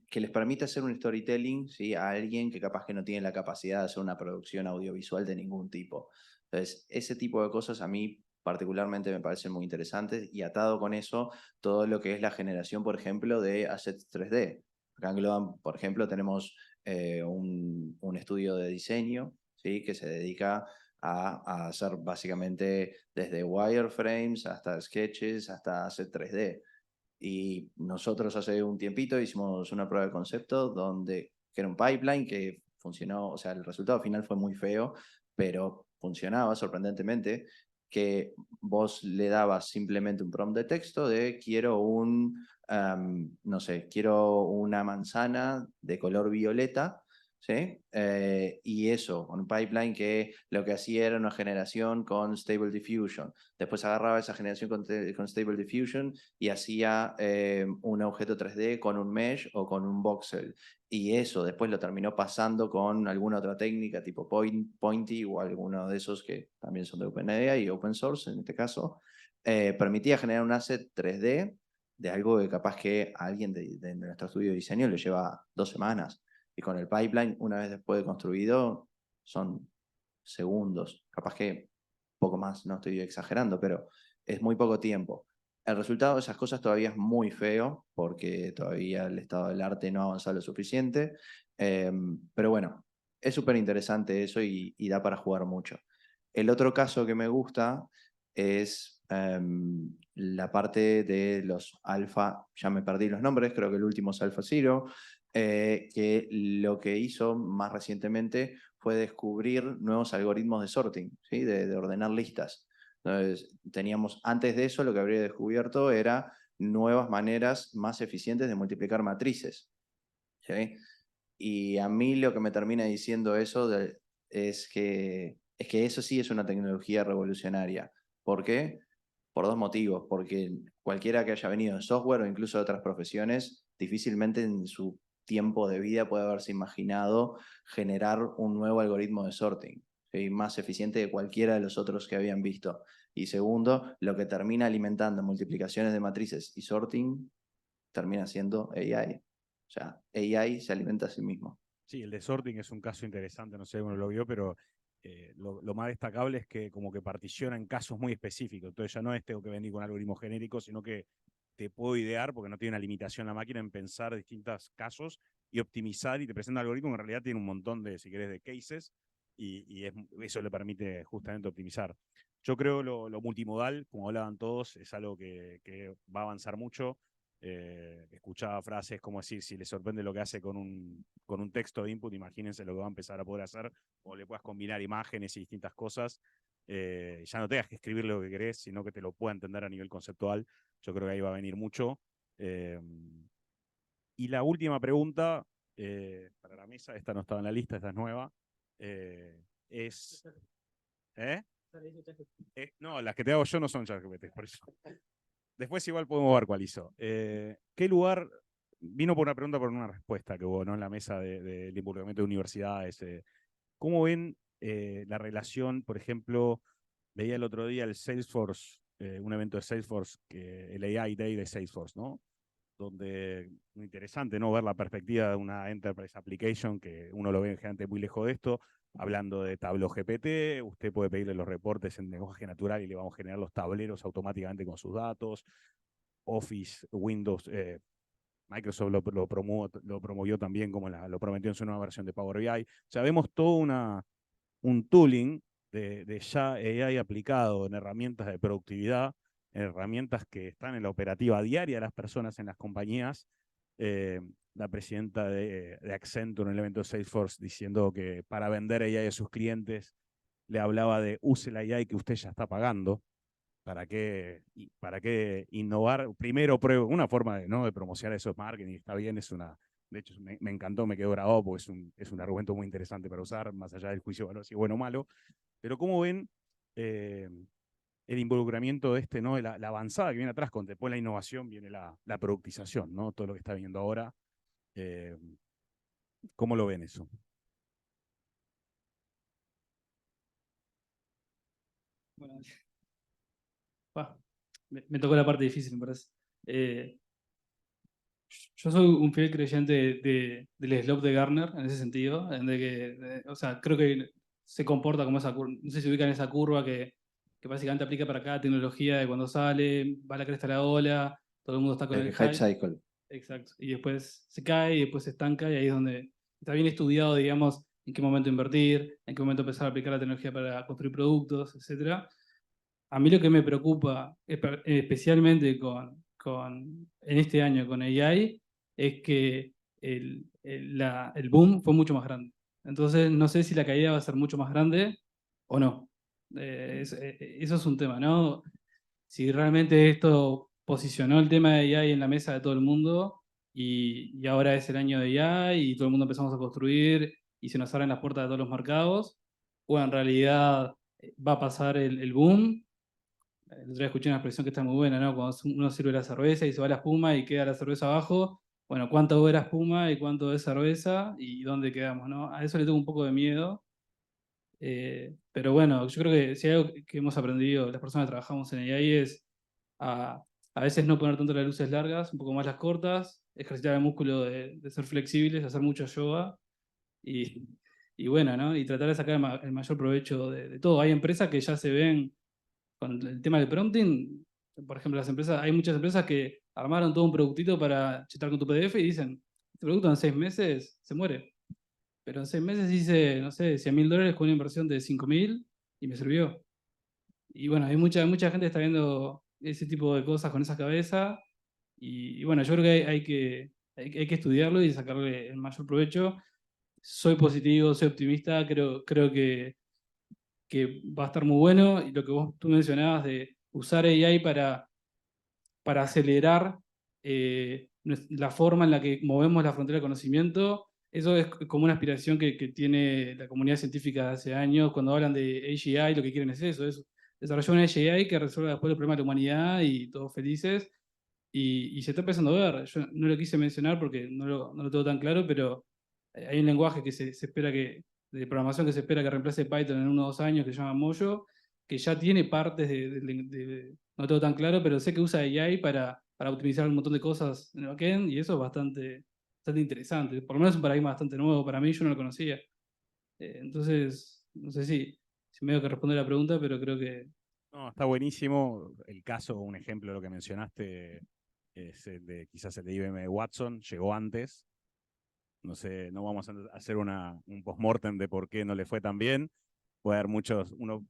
que les permite hacer un storytelling, ¿sí? A alguien que capaz que no tiene la capacidad de hacer una producción audiovisual de ningún tipo. Entonces, ese tipo de cosas a mí particularmente me parecen muy interesantes y atado con eso todo lo que es la generación, por ejemplo, de assets 3D. Acá en Globan, por ejemplo, tenemos un estudio de diseño, ¿sí? Que se dedica a hacer básicamente desde wireframes hasta sketches hasta assets 3D. Y nosotros hace un tiempito hicimos una prueba de concepto que era un pipeline que funcionó, o sea, el resultado final fue muy feo, pero funcionaba sorprendentemente, que vos le dabas simplemente un prompt de texto de quiero no sé, quiero una manzana de color violeta, ¿sí? Y eso, un pipeline que lo que hacía era una generación con Stable Diffusion. Después agarraba esa generación con Stable Diffusion y hacía un objeto 3D con un mesh o con un voxel. Y eso después lo terminó pasando con alguna otra técnica tipo Pointy o alguno de esos que también son de OpenAI y open source en este caso. Permitía generar un asset 3D de algo que capaz que a alguien de nuestro estudio de diseño le lleva 2 semanas. Y con el pipeline, una vez después de construido, son segundos. Capaz que poco más, no estoy exagerando, pero es muy poco tiempo. El resultado de esas cosas todavía es muy feo, porque todavía el estado del arte no ha avanzado lo suficiente. Pero bueno, es súper interesante eso y da para jugar mucho. El otro caso que me gusta es la parte de los alfa, ya me perdí los nombres, creo que el último es Alpha Zero, que lo que hizo más recientemente fue descubrir nuevos algoritmos de sorting, ¿sí? De ordenar listas. Entonces, teníamos, antes de eso, lo que habría descubierto era nuevas maneras más eficientes de multiplicar matrices, ¿sí? Y a mí lo que me termina diciendo eso es que eso sí es una tecnología revolucionaria. ¿Por qué? Por 2 motivos. Porque cualquiera que haya venido de software o incluso de otras profesiones, difícilmente en su tiempo de vida puede haberse imaginado generar un nuevo algoritmo de sorting, ¿sí? Más eficiente que cualquiera de los otros que habían visto. Y segundo, lo que termina alimentando multiplicaciones de matrices y sorting termina siendo AI. O sea, AI se alimenta a sí mismo. Sí, el de sorting es un caso interesante, no sé si uno lo vio, pero lo más destacable es que como que particiona en casos muy específicos. Entonces ya no es tengo que venir con algoritmo genérico, sino que te puedo idear, porque no tiene una limitación la máquina, en pensar distintos casos y optimizar, y te presenta un algoritmo que en realidad tiene un montón de, si querés, de cases, eso le permite justamente optimizar. Yo creo lo multimodal, como hablaban todos, es algo que va a avanzar mucho. Escuchaba frases como decir, si le sorprende lo que hace con un texto de input, imagínense lo que va a empezar a poder hacer, o le puedas combinar imágenes y distintas cosas. Ya no tengas que escribir lo que querés, sino que te lo pueda entender a nivel conceptual. Yo creo que ahí va a venir mucho. Y la última pregunta, para la mesa, esta no estaba en la lista, esta es nueva, es... ¿Eh? No, las que te hago yo no son ChatGPT, por eso. Después igual podemos ver cuál hizo. ¿Qué lugar? Vino por una pregunta por una respuesta que hubo, ¿no? En la mesa del involucramiento de universidades. ¿Cómo ven la relación, por ejemplo, veía el otro día el Salesforce, un evento de Salesforce, el AI Day de Salesforce, ¿no? Donde, muy interesante, ¿no? Ver la perspectiva de una Enterprise Application, que uno lo ve generalmente muy lejos de esto, hablando de Tableau GPT, usted puede pedirle los reportes en lenguaje natural y le vamos a generar los tableros automáticamente con sus datos. Office, Windows, Microsoft lo promovió también, como lo prometió en su nueva versión de Power BI. O sea, vemos todo un tooling de ya AI aplicado en herramientas de productividad, en herramientas que están en la operativa diaria de las personas en las compañías. La presidenta de Accenture en el evento de Salesforce diciendo que para vender AI a sus clientes le hablaba de use la AI que usted ya está pagando. ¿Para qué innovar? Primero, una forma ¿no? de promocionar eso es marketing, está bien, de hecho me encantó, me quedó grabado porque es un argumento muy interesante para usar, más allá del juicio de valor, si bueno o malo. Pero ¿cómo ven el involucramiento de ¿no? La avanzada que viene atrás? Después de la innovación viene la productización, ¿no? Todo lo que está viendo ahora. ¿Cómo lo ven eso? Bueno, me tocó la parte difícil, me parece. Yo soy un fiel creyente del slope de Gartner en ese sentido, en de que, o sea, creo que se comporta como esa curva, no sé si ubican esa curva que básicamente aplica para cada tecnología de cuando sale, va a la cresta de la ola, todo el mundo está con el El hype hype. cycle. Exacto. Y después se cae y después se estanca y ahí es donde está bien estudiado, digamos, en qué momento invertir, en qué momento empezar a aplicar la tecnología para construir productos, etc. A mí lo que me preocupa, especialmente en este año con AI, es que el boom fue mucho más grande. Entonces, no sé si la caída va a ser mucho más grande o no. Eso es un tema, ¿no? Si realmente esto posicionó el tema de AI en la mesa de todo el mundo y ahora es el año de AI y todo el mundo empezamos a construir y se nos abren las puertas de todos los mercados, o en realidad va a pasar el boom. El otro día escuché una expresión que está muy buena, ¿no? Cuando uno sirve la cerveza y se va la espuma y queda la cerveza abajo, bueno, ¿cuánto era espuma y cuánto es cerveza y dónde quedamos, ¿no? A eso le tengo un poco de miedo. Pero bueno, yo creo que si hay algo que hemos aprendido las personas que trabajamos en AI es a veces no poner tanto las luces largas, un poco más las cortas, ejercitar el músculo de ser flexibles, hacer mucho yoga y, y bueno, ¿no? Y tratar de sacar el mayor provecho de todo. Hay empresas que ya se ven con el tema del prompting, por ejemplo, hay muchas empresas que armaron todo un productito para chetar con tu PDF y dicen, este producto en 6 meses se muere. Pero en 6 meses hice, no sé, $100.000 con una inversión de 5.000 y me sirvió. Y bueno, mucha gente que está viendo ese tipo de cosas con esa cabeza. Y bueno, yo creo que hay que estudiarlo y sacarle el mayor provecho. Soy positivo, soy optimista, creo que va a estar muy bueno. Y lo que tú mencionabas de usar AI para acelerar la forma en la que movemos la frontera del conocimiento, eso es como una aspiración que tiene la comunidad científica hace años. Cuando hablan de AGI, lo que quieren es eso, es desarrollar una AGI que resuelva después el problema de la humanidad y todos felices. Y se está empezando a ver. Yo no lo quise mencionar porque no lo tengo tan claro, pero hay un lenguaje que se espera de programación que se espera que reemplace Python en 1 o 2 años que se llama Mojo, que ya tiene partes no tengo tan claro, pero sé que usa AI para optimizar un montón de cosas en el backend y eso es bastante interesante. Por lo menos es un paradigma bastante nuevo para mí, yo no lo conocía. Entonces, no sé si me tengo que responder la pregunta, pero creo que... No, está buenísimo. El caso, un ejemplo de lo que mencionaste, es quizás el de IBM Watson, llegó antes. No sé, no vamos a hacer un postmortem de por qué no le fue tan bien. Puede haber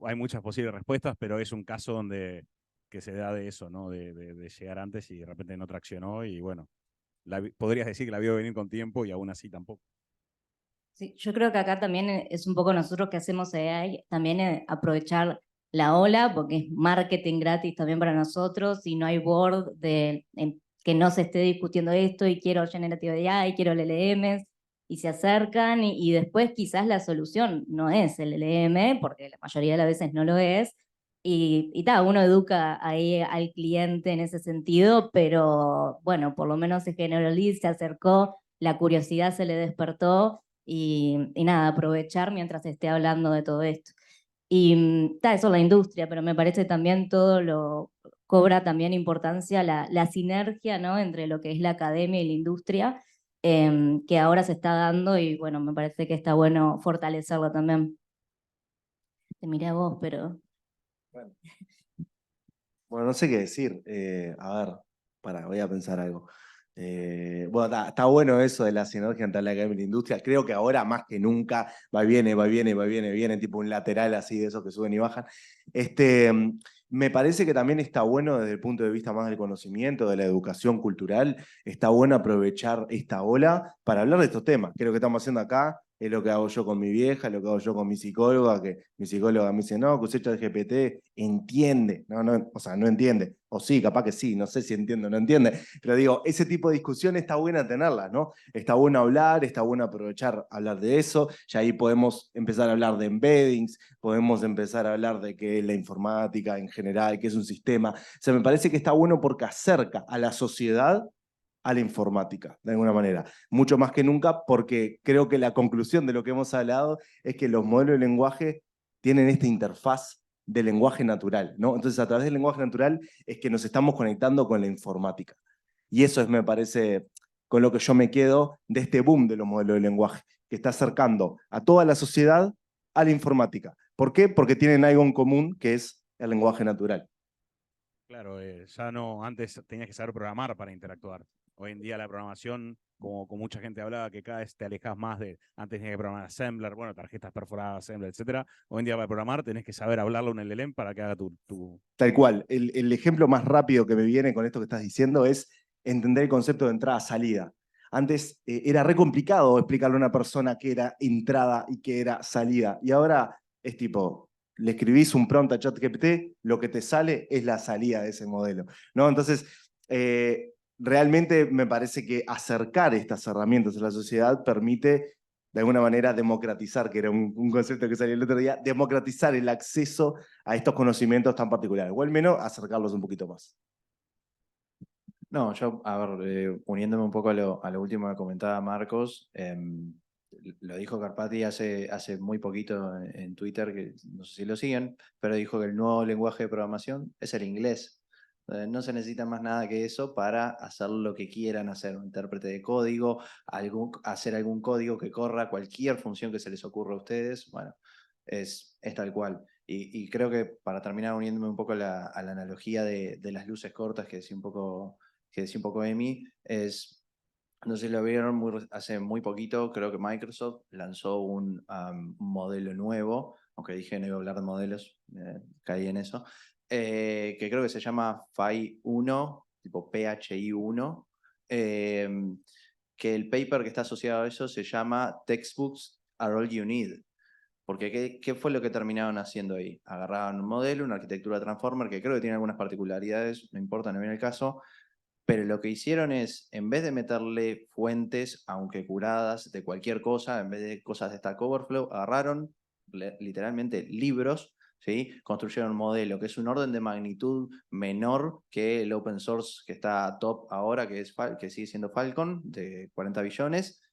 hay muchas posibles respuestas, pero es un caso donde que se da de eso, ¿no? De llegar antes y de repente no traccionó y bueno, podrías decir que la vio venir con tiempo y aún así tampoco. Sí, yo creo que acá también es un poco nosotros que hacemos AI, también aprovechar la ola, porque es marketing gratis también para nosotros, y no hay board que no se esté discutiendo esto, y quiero Generative AI, quiero LLMs, y se acercan, y después quizás la solución no es el LLM, porque la mayoría de las veces no lo es, y uno educa ahí al cliente en ese sentido, pero bueno, por lo menos se generalizó, se acercó, la curiosidad se le despertó, y nada, aprovechar mientras esté hablando de todo esto. Y eso es la industria, pero me parece también cobra también importancia la sinergia, ¿no? Entre lo que es la academia y la industria, que ahora se está dando y bueno, me parece que está bueno fortalecerlo también. Te miré a vos, pero... Bueno, no sé qué decir. A ver, voy a pensar algo. Bueno, está bueno eso de la sinergia entre la academia y la industria. Creo que ahora más que nunca va y viene, va y viene, va y viene, viene, tipo un lateral así de esos que suben y bajan. Me parece que también está bueno desde el punto de vista más del conocimiento, de la educación cultural, está bueno aprovechar esta ola para hablar de estos temas, que es lo que estamos haciendo acá, es lo que hago yo con mi vieja, es lo que hago yo con mi psicóloga, que mi psicóloga me dice, no, que usted ChatGPT entiende, o sea, no entiende, o sí, capaz que sí, no sé si entiende o no entiende, pero digo, ese tipo de discusión está buena tenerla, ¿no? Está bueno hablar, está bueno aprovechar hablar de eso, y ahí podemos empezar a hablar de embeddings, podemos empezar a hablar de qué es la informática en general, qué es un sistema. O sea, me parece que está bueno porque acerca a la sociedad a la informática, de alguna manera. Mucho más que nunca, porque creo que la conclusión de lo que hemos hablado es que los modelos de lenguaje tienen esta interfaz de lenguaje natural, ¿no? Entonces, a través del lenguaje natural es que nos estamos conectando con la informática. Y eso me parece con lo que yo me quedo de este boom de los modelos de lenguaje, que está acercando a toda la sociedad a la informática. ¿Por qué? Porque tienen algo en común, que es el lenguaje natural. Claro, ya no, antes tenías que saber programar para interactuar. Hoy en día la programación, como mucha gente hablaba, que cada vez te alejas más de, antes tenías que programar assembler, bueno, tarjetas perforadas, assembler, etc. Hoy en día para programar tenés que saber hablarle a un LLM para que haga tu... Tal cual. El ejemplo más rápido que me viene con esto que estás diciendo es entender el concepto de entrada-salida. Antes era re complicado explicarle a una persona qué era entrada y qué era salida. Y ahora es tipo, le escribís un prompt a ChatGPT, lo que te sale es la salida de ese modelo, ¿no? Entonces, realmente me parece que acercar estas herramientas a la sociedad permite, de alguna manera, democratizar, que era un concepto que salió el otro día, democratizar el acceso a estos conocimientos tan particulares, o al menos acercarlos un poquito más. No, yo, a ver, uniéndome un poco a lo último que comentaba Marcos, lo dijo Carpati hace muy poquito en Twitter, que no sé si lo siguen, pero dijo que el nuevo lenguaje de programación es el inglés. No se necesita más nada que eso para hacer lo que quieran hacer, un intérprete de código, hacer algún código que corra cualquier función que se les ocurra a ustedes. Bueno, es tal cual. Y creo que para terminar uniéndome un poco a la analogía de las luces cortas que decía un poco Emi, no sé si lo vieron, hace muy poquito, creo que Microsoft lanzó un modelo nuevo, aunque dije no iba a hablar de modelos, caí en eso, que creo que se llama PHI 1, tipo PHI 1, que el paper que está asociado a eso se llama Textbooks Are All You Need. Porque ¿qué fue lo que terminaron haciendo ahí? Agarraron un modelo, una arquitectura Transformer, que creo que tiene algunas particularidades, no importa, no viene el caso, pero lo que hicieron es, en vez de meterle fuentes, aunque curadas, de cualquier cosa, en vez de cosas de Stack Overflow, agarraron literalmente libros, ¿sí? Construyeron un modelo que es un orden de magnitud menor que el open source que está top ahora, que sigue siendo Falcon, de 40 billones,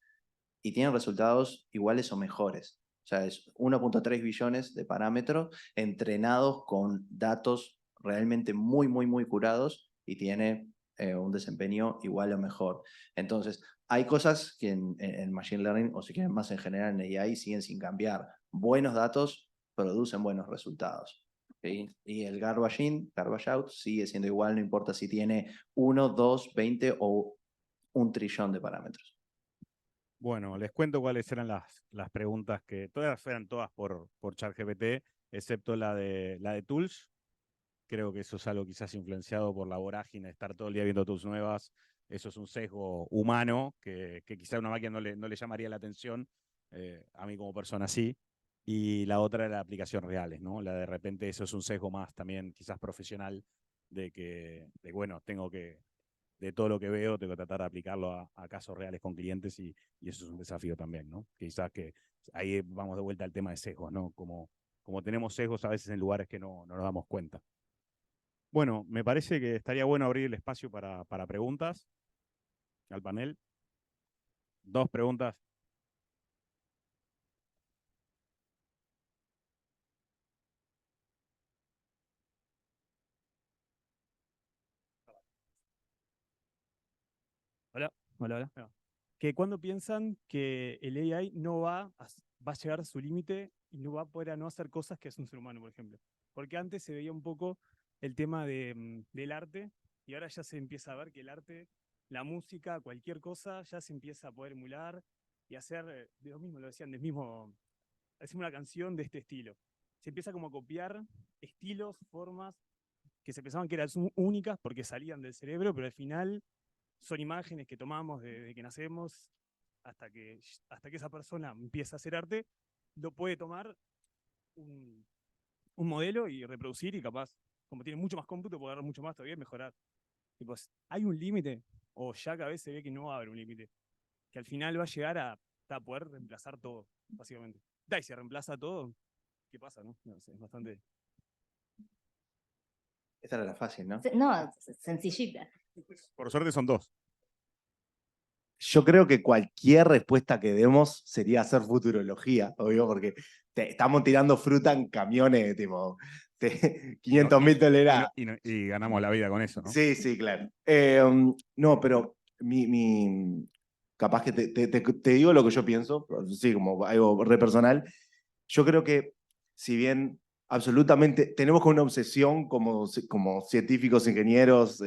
y tienen resultados iguales o mejores. O sea, es 1.3 billones de parámetros entrenados con datos realmente muy, muy, muy curados y tiene un desempeño igual o mejor. Entonces, hay cosas que en Machine Learning, o si quieren más en general en AI, siguen sin cambiar. Buenos datos producen buenos resultados. ¿Sí? Y el garbage in, garbage out, sigue siendo igual, no importa si tiene 1, 2, 20 o 1 trillón de parámetros. Bueno, les cuento cuáles eran las preguntas que todas eran todas por ChatGPT, excepto la de tools. Creo que eso es algo quizás influenciado por la vorágine de estar todo el día viendo tools nuevas. Eso es un sesgo humano que quizás a una máquina no le llamaría la atención, a mí como persona sí. Y la otra era la aplicación reales, ¿no? La de repente eso es un sesgo más también quizás profesional bueno, de todo lo que veo, tengo que tratar de aplicarlo a casos reales con clientes y eso es un desafío también, ¿no? Quizás que ahí vamos de vuelta al tema de sesgos, ¿no? Como tenemos sesgos a veces en lugares que no nos damos cuenta. Bueno, me parece que estaría bueno abrir el espacio para preguntas al panel. 2 preguntas. Hola, hola. ¿Cuándo piensan que el AI no va a llegar a su límite y no va a poder no hacer cosas que hace un ser humano, por ejemplo? Porque antes se veía un poco el tema del arte y ahora ya se empieza a ver que el arte, la música, cualquier cosa, ya se empieza a poder emular y hacer de lo mismo, lo decían, hacer una canción de este estilo. Se empieza como a copiar estilos, formas que se pensaban que eran únicas porque salían del cerebro, pero al final son imágenes que tomamos desde que nacemos hasta que esa persona empieza a hacer arte, lo puede tomar un modelo y reproducir y capaz, como tiene mucho más cómputo, puede dar mucho más todavía y mejorar. Y pues, ¿hay un límite? O ya cada vez se ve que no va a haber un límite. Que al final va a llegar a poder reemplazar todo, básicamente. Y si reemplaza todo, ¿qué pasa, no? No sé, es bastante... Esta era la fácil, ¿no? No, sencillita. Por suerte son 2. Yo creo que cualquier respuesta que demos sería hacer futurología, obvio, porque estamos tirando fruta en camiones, tipo, 500.000 toneladas. Y ganamos la vida con eso, ¿no? Sí, sí, claro. No, pero capaz que te digo lo que yo pienso, sí, como algo re personal. Yo creo que si bien absolutamente tenemos como una obsesión como científicos, ingenieros,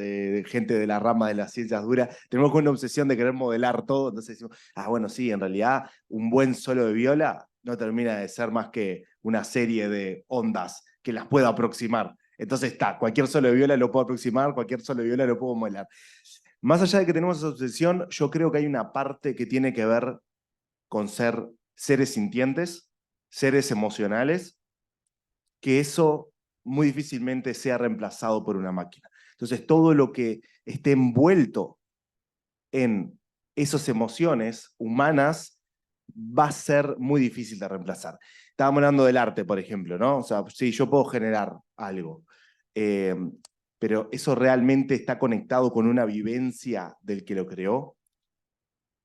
gente de la rama de las ciencias duras, tenemos como una obsesión de querer modelar todo, entonces decimos, bueno, sí, en realidad un buen solo de viola no termina de ser más que una serie de ondas que las puedo aproximar. Entonces está, cualquier solo de viola lo puedo aproximar, cualquier solo de viola lo puedo modelar. Más allá de que tenemos esa obsesión, yo creo que hay una parte que tiene que ver con ser seres sintientes, seres emocionales, que eso muy difícilmente sea reemplazado por una máquina. Entonces, todo lo que esté envuelto en esas emociones humanas va a ser muy difícil de reemplazar. Estábamos hablando del arte, por ejemplo, ¿no? O sea, sí, yo puedo generar algo, pero eso realmente está conectado con una vivencia del que lo creó.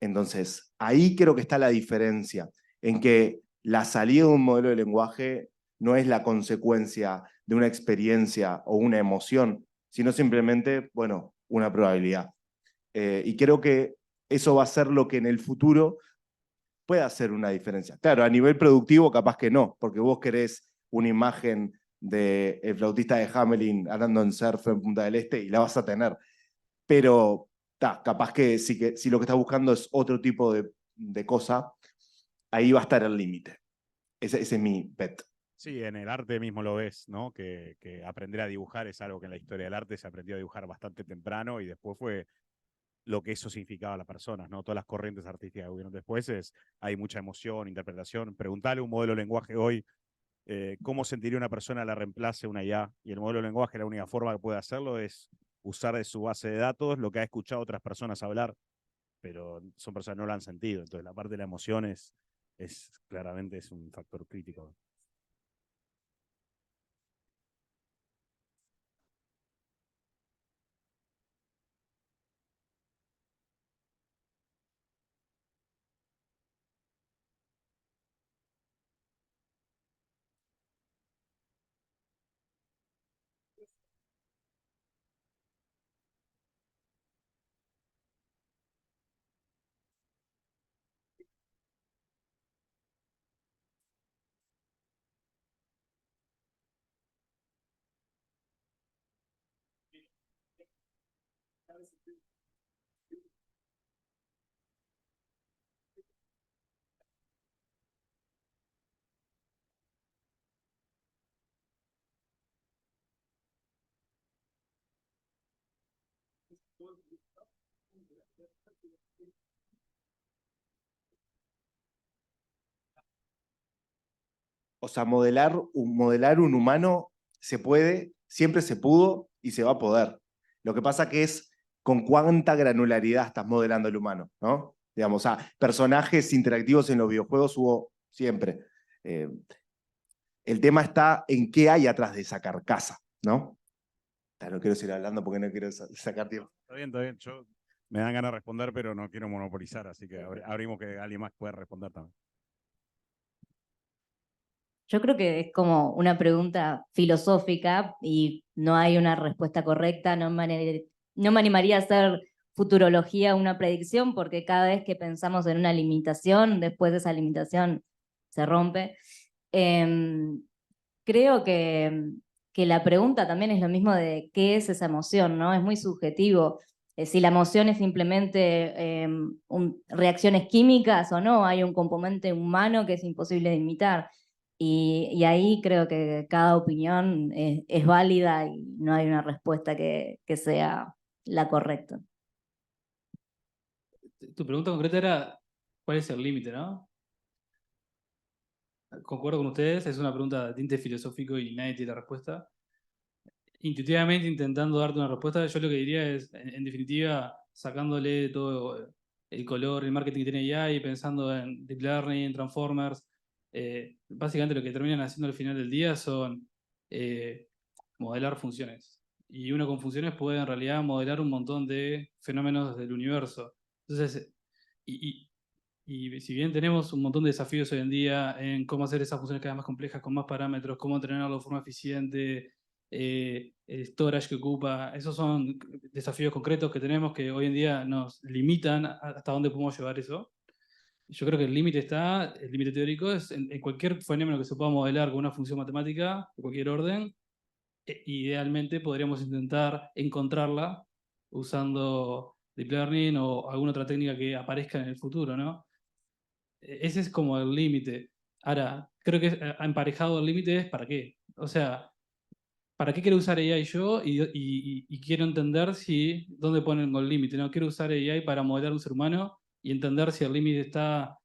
Entonces, ahí creo que está la diferencia, en que la salida de un modelo de lenguaje no es la consecuencia de una experiencia o una emoción, sino simplemente, bueno, una probabilidad. Y creo que eso va a ser lo que en el futuro pueda hacer una diferencia. Claro, a nivel productivo capaz que no, porque vos querés una imagen del flautista de Hamelin andando en surf en Punta del Este y la vas a tener. Pero capaz que si lo que estás buscando es otro tipo de cosa, ahí va a estar el límite. Ese es mi bet. Sí, en el arte mismo lo ves, ¿no? Que aprender a dibujar es algo que en la historia del arte se aprendió a dibujar bastante temprano y después fue lo que eso significaba a las personas, ¿no? Todas las corrientes artísticas que hubieron después hay mucha emoción, interpretación. Preguntale a un modelo de lenguaje hoy cómo sentiría una persona la reemplace una IA, y el modelo de lenguaje, la única forma que puede hacerlo es usar de su base de datos lo que ha escuchado otras personas hablar, pero son personas que no lo han sentido, entonces la parte de la emoción claramente es un factor crítico. O sea, modelar un humano se puede, siempre se pudo y se va a poder. Lo que pasa que es con cuánta granularidad estás modelando el humano, ¿no? Digamos, o sea, personajes interactivos en los videojuegos hubo siempre. El tema está en qué hay atrás de esa carcasa, ¿no? No quiero seguir hablando porque no quiero sacar tiempo. Está bien, está bien. Me dan ganas de responder, pero no quiero monopolizar, así que abrimos que alguien más pueda responder también. Yo creo que es como una pregunta filosófica y no hay una respuesta correcta. No me animaría a hacer futurología, una predicción, porque cada vez que pensamos en una limitación, después de esa limitación se rompe. Creo que la pregunta también es lo mismo de qué es esa emoción, ¿no? Es muy subjetivo. Si la emoción es simplemente reacciones químicas o no, hay un componente humano que es imposible de imitar. Y ahí creo que cada opinión es válida y no hay una respuesta que sea la correcta. Tu pregunta concreta era, ¿cuál es el límite, no? Concuerdo con ustedes, es una pregunta de tinte filosófico y nadie tiene la respuesta. Intuitivamente, intentando darte una respuesta, yo lo que diría es, en definitiva, sacándole todo el color, el marketing que tiene IA y pensando en deep learning, transformers, básicamente lo que terminan haciendo al final del día son modelar funciones. Y uno con funciones puede en realidad modelar un montón de fenómenos del universo. Entonces, y si bien tenemos un montón de desafíos hoy en día en cómo hacer esas funciones cada vez más complejas, con más parámetros, cómo entrenarlo de forma eficiente, el storage que ocupa. Esos son desafíos concretos que tenemos que hoy en día nos limitan hasta dónde podemos llevar eso. Yo creo que el límite teórico es en cualquier fenómeno que se pueda modelar con una función matemática de cualquier orden. Idealmente podríamos intentar encontrarla usando deep learning o alguna otra técnica que aparezca en el futuro, ¿no? Ese es como el límite. Ahora, creo que emparejado el límite es ¿para qué? O sea, ¿para qué quiero usar AI yo? Y quiero entender dónde ponen el límite, ¿no? Quiero usar AI para modelar un ser humano y entender si el límite está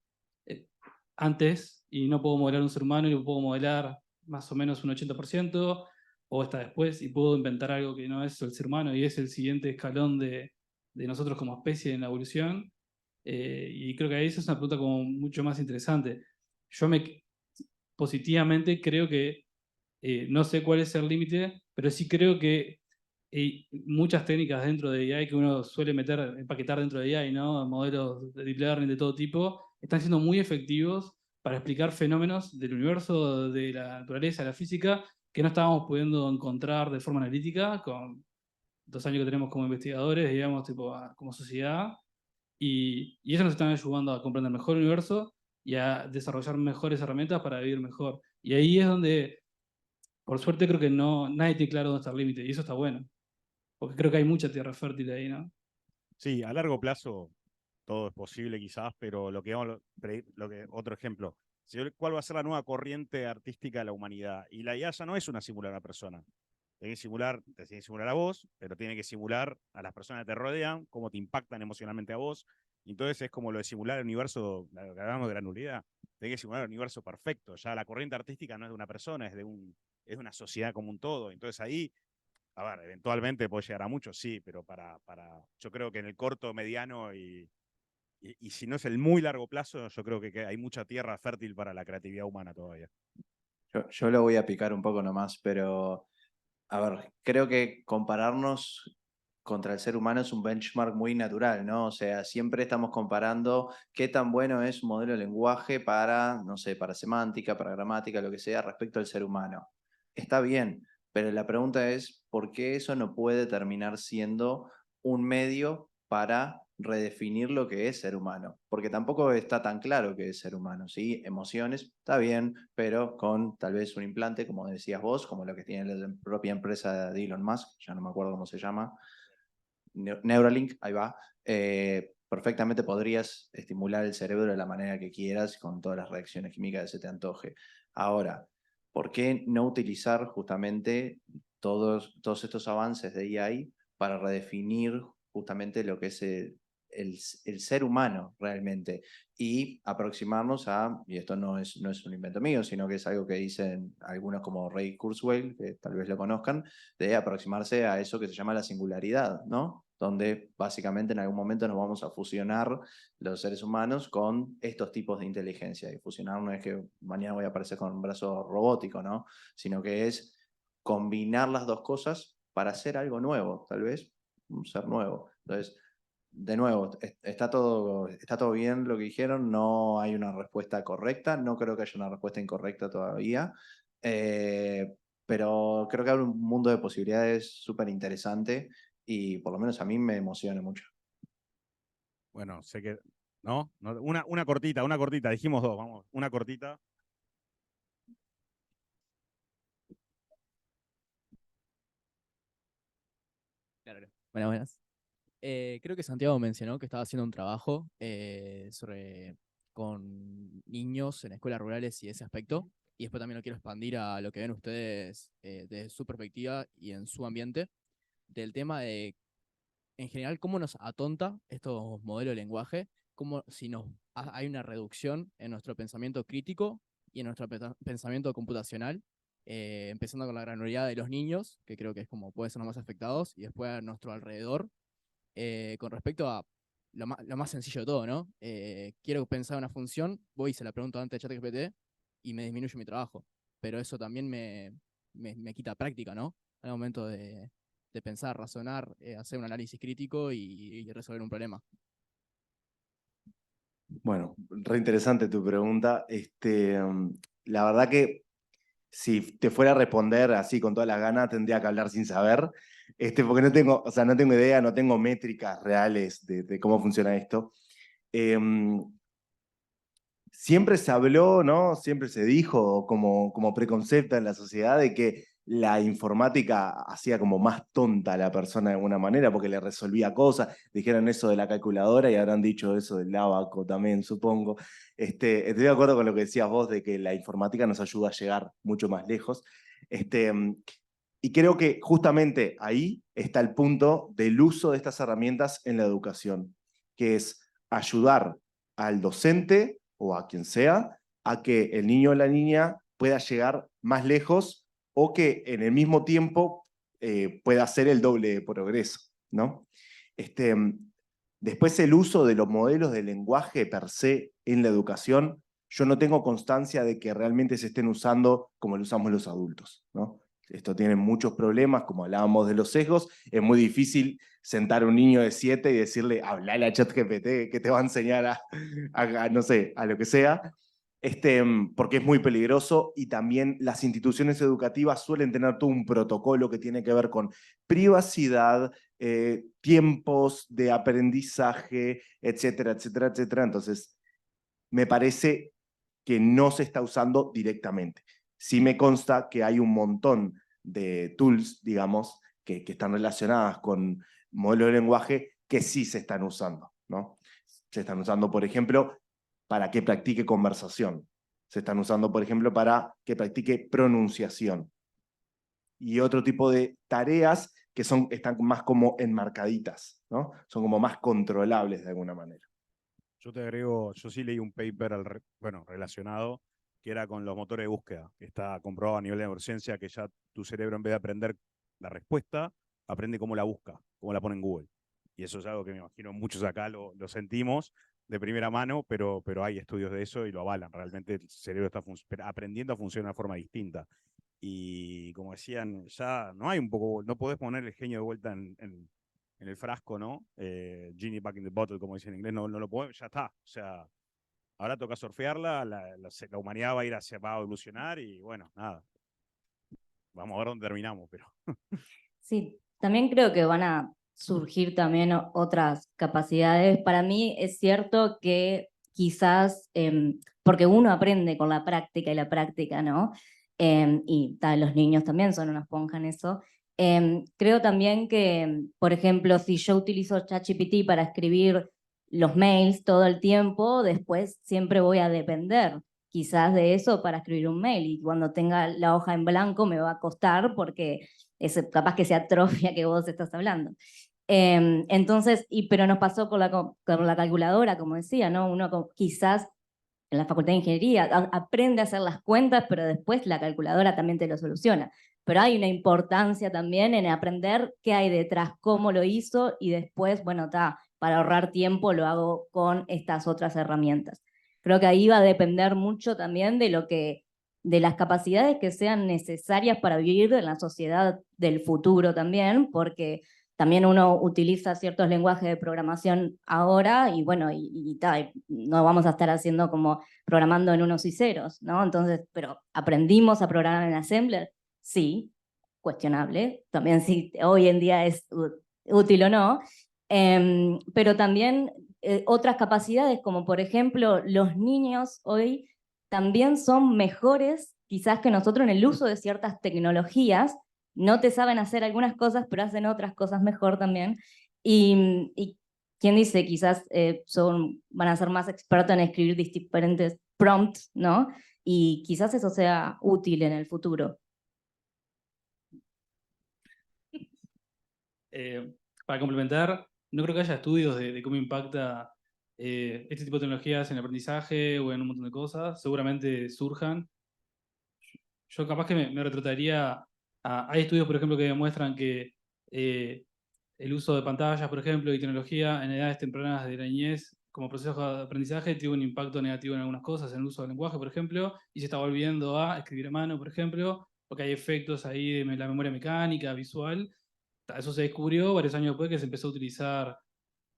antes y no puedo modelar un ser humano y lo puedo modelar más o menos un 80%, o está después y puedo inventar algo que no es el ser humano y es el siguiente escalón de nosotros como especie en la evolución. Y creo que ahí esa es una pregunta como mucho más interesante. Yo positivamente creo que no sé cuál es el límite, pero sí creo que muchas técnicas dentro de AI que uno suele empaquetar dentro de AI, ¿no? Modelos de deep learning de todo tipo, están siendo muy efectivos para explicar fenómenos del universo, de la naturaleza, de la física, que no estábamos pudiendo encontrar de forma analítica con 2 años que tenemos como investigadores, digamos, tipo, como sociedad. Y eso nos está ayudando a comprender mejor el universo y a desarrollar mejores herramientas para vivir mejor. Y ahí es donde, por suerte, creo que nadie tiene claro dónde está el límite, y eso está bueno. Porque creo que hay mucha tierra fértil ahí, ¿no? Sí, a largo plazo todo es posible quizás, pero otro ejemplo, ¿cuál va a ser la nueva corriente artística de la humanidad? Y la IA ya no es una simular a una persona. Te tiene que simular a vos, pero tiene que simular a las personas que te rodean, cómo te impactan emocionalmente a vos. Y entonces es como lo de simular el universo, lo que hablamos de la nulidad. Tiene que simular el universo perfecto. Ya la corriente artística no es de una persona, es de una sociedad como un todo. Entonces ahí, a ver, eventualmente puede llegar a mucho, sí, pero yo creo que en el corto, mediano y si no es el muy largo plazo, yo creo que hay mucha tierra fértil para la creatividad humana todavía. Yo lo voy a picar un poco nomás, pero a ver, creo que compararnos contra el ser humano es un benchmark muy natural, ¿no? O sea, siempre estamos comparando qué tan bueno es un modelo de lenguaje para, no sé, para semántica, para gramática, lo que sea, respecto al ser humano. Está bien, pero la pregunta es, ¿por qué eso no puede terminar siendo un medio para redefinir lo que es ser humano? Porque tampoco está tan claro qué es ser humano, ¿sí? Emociones, está bien, pero con tal vez un implante, como decías vos, como lo que tiene la propia empresa de Elon Musk, ya no me acuerdo cómo se llama, Neuralink, ahí va. Perfectamente podrías estimular el cerebro de la manera que quieras con todas las reacciones químicas que se te antoje. Ahora, ¿por qué no utilizar justamente todos estos avances de AI para redefinir justamente lo que es el ser humano realmente y aproximarnos y esto no es un invento mío, sino que es algo que dicen algunos como Ray Kurzweil, que tal vez lo conozcan, de aproximarse a eso que se llama la singularidad, ¿no? Donde básicamente en algún momento nos vamos a fusionar los seres humanos con estos tipos de inteligencia. Y fusionar no es que mañana voy a aparecer con un brazo robótico, ¿no? Sino que es combinar las dos cosas para hacer algo nuevo, tal vez un ser nuevo. Entonces, de nuevo, está todo bien lo que dijeron, no hay una respuesta correcta, no creo que haya una respuesta incorrecta todavía, pero creo que hay un mundo de posibilidades súper interesante y por lo menos a mí me emociona mucho. Bueno, sé que. ¿No? Una cortita, dijimos dos, vamos, una cortita. Claro. Buenas. Creo que Santiago mencionó que estaba haciendo un trabajo con niños en escuelas rurales y ese aspecto. Y después también lo quiero expandir a lo que ven ustedes desde su perspectiva y en su ambiente, del tema de, en general, cómo nos atonta estos modelos de lenguaje, cómo si hay una reducción en nuestro pensamiento crítico y en nuestro pensamiento computacional, empezando con la granularidad de los niños, que creo que es como puede ser los más afectados, y después a nuestro alrededor, con respecto a lo más sencillo de todo, ¿no? Quiero pensar una función, voy y se la pregunto antes de ChatGPT y me disminuye mi trabajo. Pero eso también me quita práctica, ¿no? Al momento de pensar, razonar, hacer un análisis crítico y resolver un problema. Bueno, re interesante tu pregunta. La verdad que si te fuera a responder así con toda la gana, tendría que hablar sin saber, porque no tengo, o sea, no tengo idea, no tengo métricas reales de cómo funciona esto. Siempre se habló, ¿no? Siempre se dijo como preconcepto en la sociedad de que la informática hacía como más tonta a la persona de alguna manera porque le resolvía cosas. Dijeron eso de la calculadora y habrán dicho eso del ábaco también, supongo. Estoy de acuerdo con lo que decías vos de que la informática nos ayuda a llegar mucho más lejos. Y creo que justamente ahí está el punto del uso de estas herramientas en la educación, que es ayudar al docente o a quien sea a que el niño o la niña pueda llegar más lejos o que en el mismo tiempo pueda hacer el doble de progreso, ¿no? Después el uso de los modelos de lenguaje per se en la educación, yo no tengo constancia de que realmente se estén usando como lo usamos los adultos, ¿no? Esto tiene muchos problemas, como hablábamos de los sesgos, es muy difícil sentar a un niño de 7 y decirle, hablale a ChatGPT que te va a enseñar no sé, a lo que sea, porque es muy peligroso y también las instituciones educativas suelen tener todo un protocolo que tiene que ver con privacidad, tiempos de aprendizaje, etcétera, etcétera, etcétera. Entonces, me parece que no se está usando directamente. Sí me consta que hay un montón de tools, digamos, que están relacionadas con modelos de lenguaje que sí se están usando, ¿no? Se están usando, por ejemplo, para que practique conversación. Se están usando, por ejemplo, para que practique pronunciación. Y otro tipo de tareas que están más como enmarcaditas, ¿no? Son como más controlables de alguna manera. Yo te agrego, yo sí leí un paper relacionado, que era con los motores de búsqueda, que está comprobado a nivel de neurociencia que ya tu cerebro en vez de aprender la respuesta, aprende cómo la busca, cómo la pone en Google. Y eso es algo que me imagino muchos acá lo sentimos de primera mano, pero hay estudios de eso y lo avalan. Realmente el cerebro está aprendiendo a funcionar de una forma distinta. Y como decían, ya no hay un poco, no podés poner el genio de vuelta en el frasco, ¿no? Genie back in the bottle, como dicen en inglés, no lo puedo, ya está. O sea, ahora toca surfearla, la humanidad va a ir va a evolucionar y bueno, nada. Vamos a ver dónde terminamos, pero. Sí, también creo que van a surgir también otras capacidades. Para mí es cierto que quizás, porque uno aprende con la práctica y la práctica, ¿no? Y los niños también son una esponja en eso. Creo también que, por ejemplo, si yo utilizo ChatGPT para escribir los mails todo el tiempo, después siempre voy a depender quizás de eso para escribir un mail y cuando tenga la hoja en blanco me va a costar porque es capaz que se atrofia que vos estás hablando. Entonces, pero nos pasó con la calculadora, como decía, ¿no? Uno quizás en la Facultad de Ingeniería aprende a hacer las cuentas, pero después la calculadora también te lo soluciona. Pero hay una importancia también en aprender qué hay detrás, cómo lo hizo y después, bueno, para ahorrar tiempo lo hago con estas otras herramientas. Creo que ahí va a depender mucho también de las capacidades que sean necesarias para vivir en la sociedad del futuro también, porque también uno utiliza ciertos lenguajes de programación ahora y bueno, no vamos a estar haciendo como programando en unos y ceros, ¿no? Entonces, pero ¿aprendimos a programar en Assembler? Sí, cuestionable. También si hoy en día es útil o no. Pero también otras capacidades, como por ejemplo, los niños hoy también son mejores quizás que nosotros en el uso de ciertas tecnologías. No te saben hacer algunas cosas, pero hacen otras cosas mejor también. Y quién dice, quizás van a ser más expertos en escribir diferentes prompts, ¿no? Y quizás eso sea útil en el futuro. Para complementar, no creo que haya estudios de cómo impacta este tipo de tecnologías en el aprendizaje o en un montón de cosas. Seguramente surjan. Yo capaz que me retrataría hay estudios, por ejemplo, que demuestran que el uso de pantallas, por ejemplo, y tecnología en edades tempranas de la niñez como proceso de aprendizaje tiene un impacto negativo en algunas cosas, en el uso del lenguaje, por ejemplo, y se está volviendo a escribir a mano, por ejemplo, porque hay efectos ahí de la memoria mecánica, visual. Eso se descubrió varios años después que se empezó a utilizar,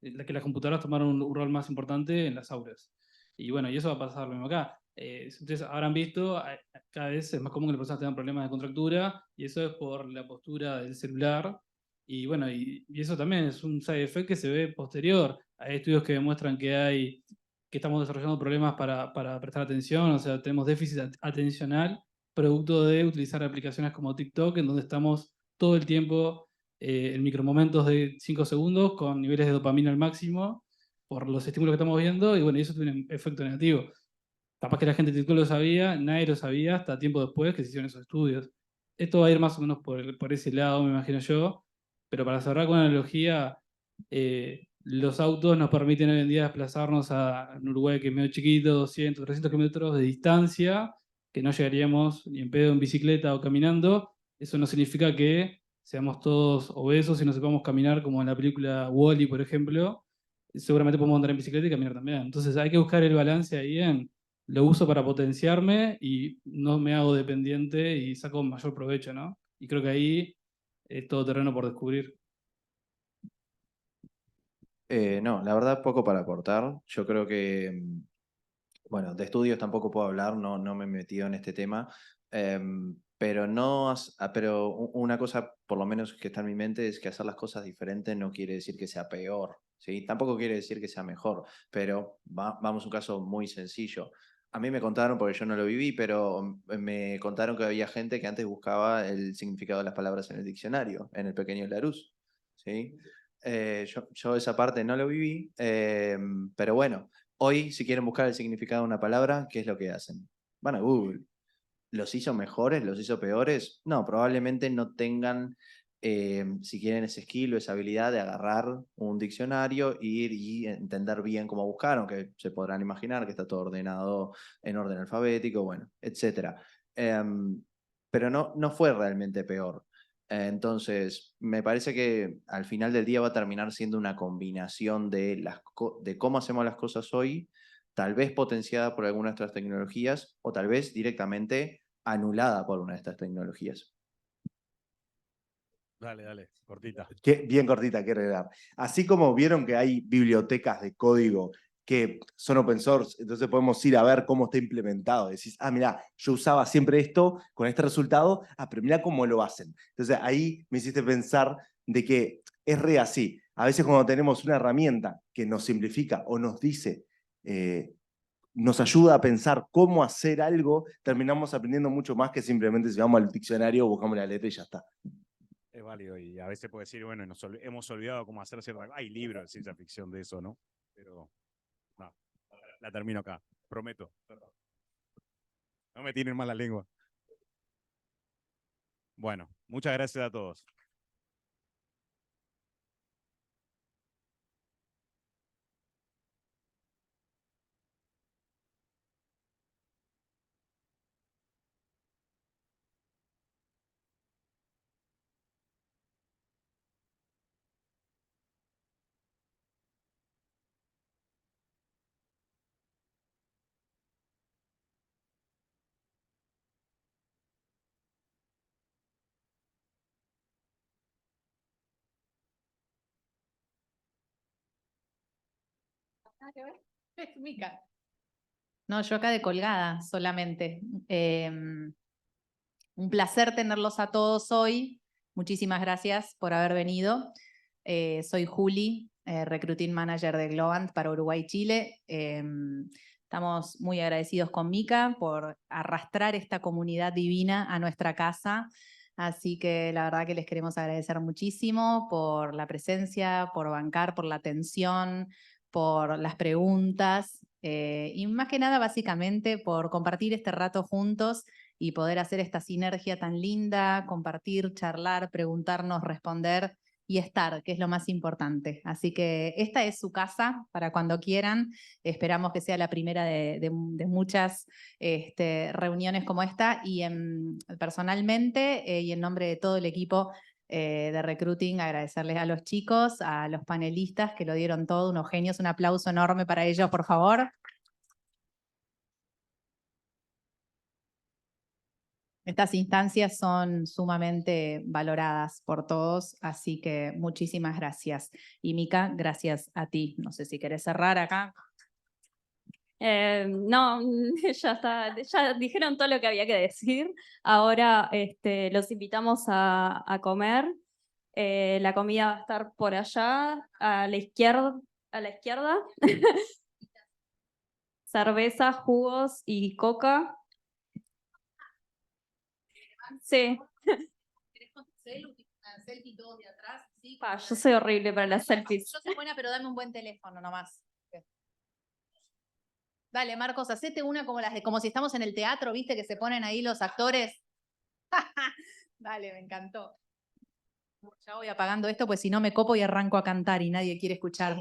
que las computadoras tomaron un rol más importante en las aulas. Y bueno, y eso va a pasar lo mismo acá. Si ustedes habrán visto, cada vez es más común que las personas tengan problemas de contractura y eso es por la postura del celular. Y bueno, y eso también es un side effect que se ve posterior. Hay estudios que demuestran que estamos desarrollando problemas para prestar atención, o sea, tenemos déficit atencional producto de utilizar aplicaciones como TikTok, en donde estamos todo el tiempo en micromomentos de 5 segundos con niveles de dopamina al máximo por los estímulos que estamos viendo, y bueno, y eso tiene un efecto negativo. Capaz que la gente de TikTok lo sabía, nadie lo sabía hasta tiempo después que se hicieron esos estudios. Esto va a ir más o menos por ese lado, me imagino yo, pero para cerrar con una analogía, los autos nos permiten hoy en día desplazarnos en Uruguay, que es medio chiquito, 200, 300 kilómetros de distancia, que no llegaríamos ni en pedo en bicicleta o caminando. Eso no significa que seamos todos obesos y no sepamos caminar como en la película Wall-E, por ejemplo. Seguramente podemos andar en bicicleta y caminar también. Entonces hay que buscar el balance ahí en lo uso para potenciarme y no me hago dependiente y saco mayor provecho, ¿no? Y creo que ahí es todo terreno por descubrir. No, la verdad poco para aportar. Yo creo que, bueno, de estudios tampoco puedo hablar, no me he metido en este tema, pero pero una cosa por lo menos que está en mi mente es que hacer las cosas diferentes no quiere decir que sea peor, ¿sí? Tampoco quiere decir que sea mejor, pero vamos a un caso muy sencillo. A mí me contaron, porque yo no lo viví, pero me contaron que había gente que antes buscaba el significado de las palabras en el diccionario, en el pequeño Larousse, ¿sí? Yo esa parte no lo viví, pero bueno, hoy si quieren buscar el significado de una palabra, ¿qué es lo que hacen? Van a Google. ¿Los hizo mejores? ¿Los hizo peores? No, probablemente no tengan, si quieren, ese skill o esa habilidad de agarrar un diccionario, ir y entender bien cómo buscar, aunque se podrán imaginar que está todo ordenado en orden alfabético, bueno, etc. Pero no fue realmente peor. Entonces, me parece que al final del día va a terminar siendo una combinación de cómo hacemos las cosas hoy, tal vez potenciada por alguna de estas tecnologías o tal vez directamente anulada por una de estas tecnologías. Dale, cortita. Bien cortita, quiero agregar. Así como vieron que hay bibliotecas de código que son open source, entonces podemos ir a ver cómo está implementado. Decís, mira, yo usaba siempre esto con este resultado, pero mira cómo lo hacen. Entonces ahí me hiciste pensar de que es re así. A veces cuando tenemos una herramienta que nos simplifica o nos dice, nos ayuda a pensar cómo hacer algo, terminamos aprendiendo mucho más que simplemente si vamos al diccionario, buscamos la letra y ya está. Es válido y a veces puede decir, bueno, hemos olvidado cómo hacer cierta cosa. Hay libros de ciencia ficción de eso, ¿no? Pero no, la termino acá, prometo. No me tienen mal la lengua. Bueno, muchas gracias a todos. Nada que ver. Es Mica. No, yo acá de colgada solamente. Un placer tenerlos a todos hoy. Muchísimas gracias por haber venido. Soy Juli, Recruiting Manager de Globant para Uruguay y Chile. Estamos muy agradecidos con Mica por arrastrar esta comunidad divina a nuestra casa. Así que la verdad que les queremos agradecer muchísimo por la presencia, por bancar, por la atención, por las preguntas y más que nada básicamente por compartir este rato juntos y poder hacer esta sinergia tan linda, compartir, charlar, preguntarnos, responder y estar, que es lo más importante. Así que esta es su casa para cuando quieran. Esperamos que sea la primera de muchas reuniones como esta y personalmente y en nombre de todo el equipo de recruiting, agradecerles a los chicos, a los panelistas que lo dieron todo, unos genios, un aplauso enorme para ellos, por favor. Estas instancias son sumamente valoradas por todos, así que muchísimas gracias. Y Mica, gracias a ti. No sé si querés cerrar acá. No, ya está, ya dijeron todo lo que había que decir. Ahora los invitamos a comer. La comida va a estar por allá, a la izquierda. Cerveza, jugos y coca. Sí. Selfie todos de atrás, ¿sí? Yo soy horrible para las selfies. Yo soy buena, pero dame un buen teléfono nomás. Dale, Marcos, hacete una como como si estamos en el teatro, ¿viste? Que se ponen ahí los actores. Dale, me encantó. Ya voy apagando esto, pues si no me copo y arranco a cantar y nadie quiere escuchar.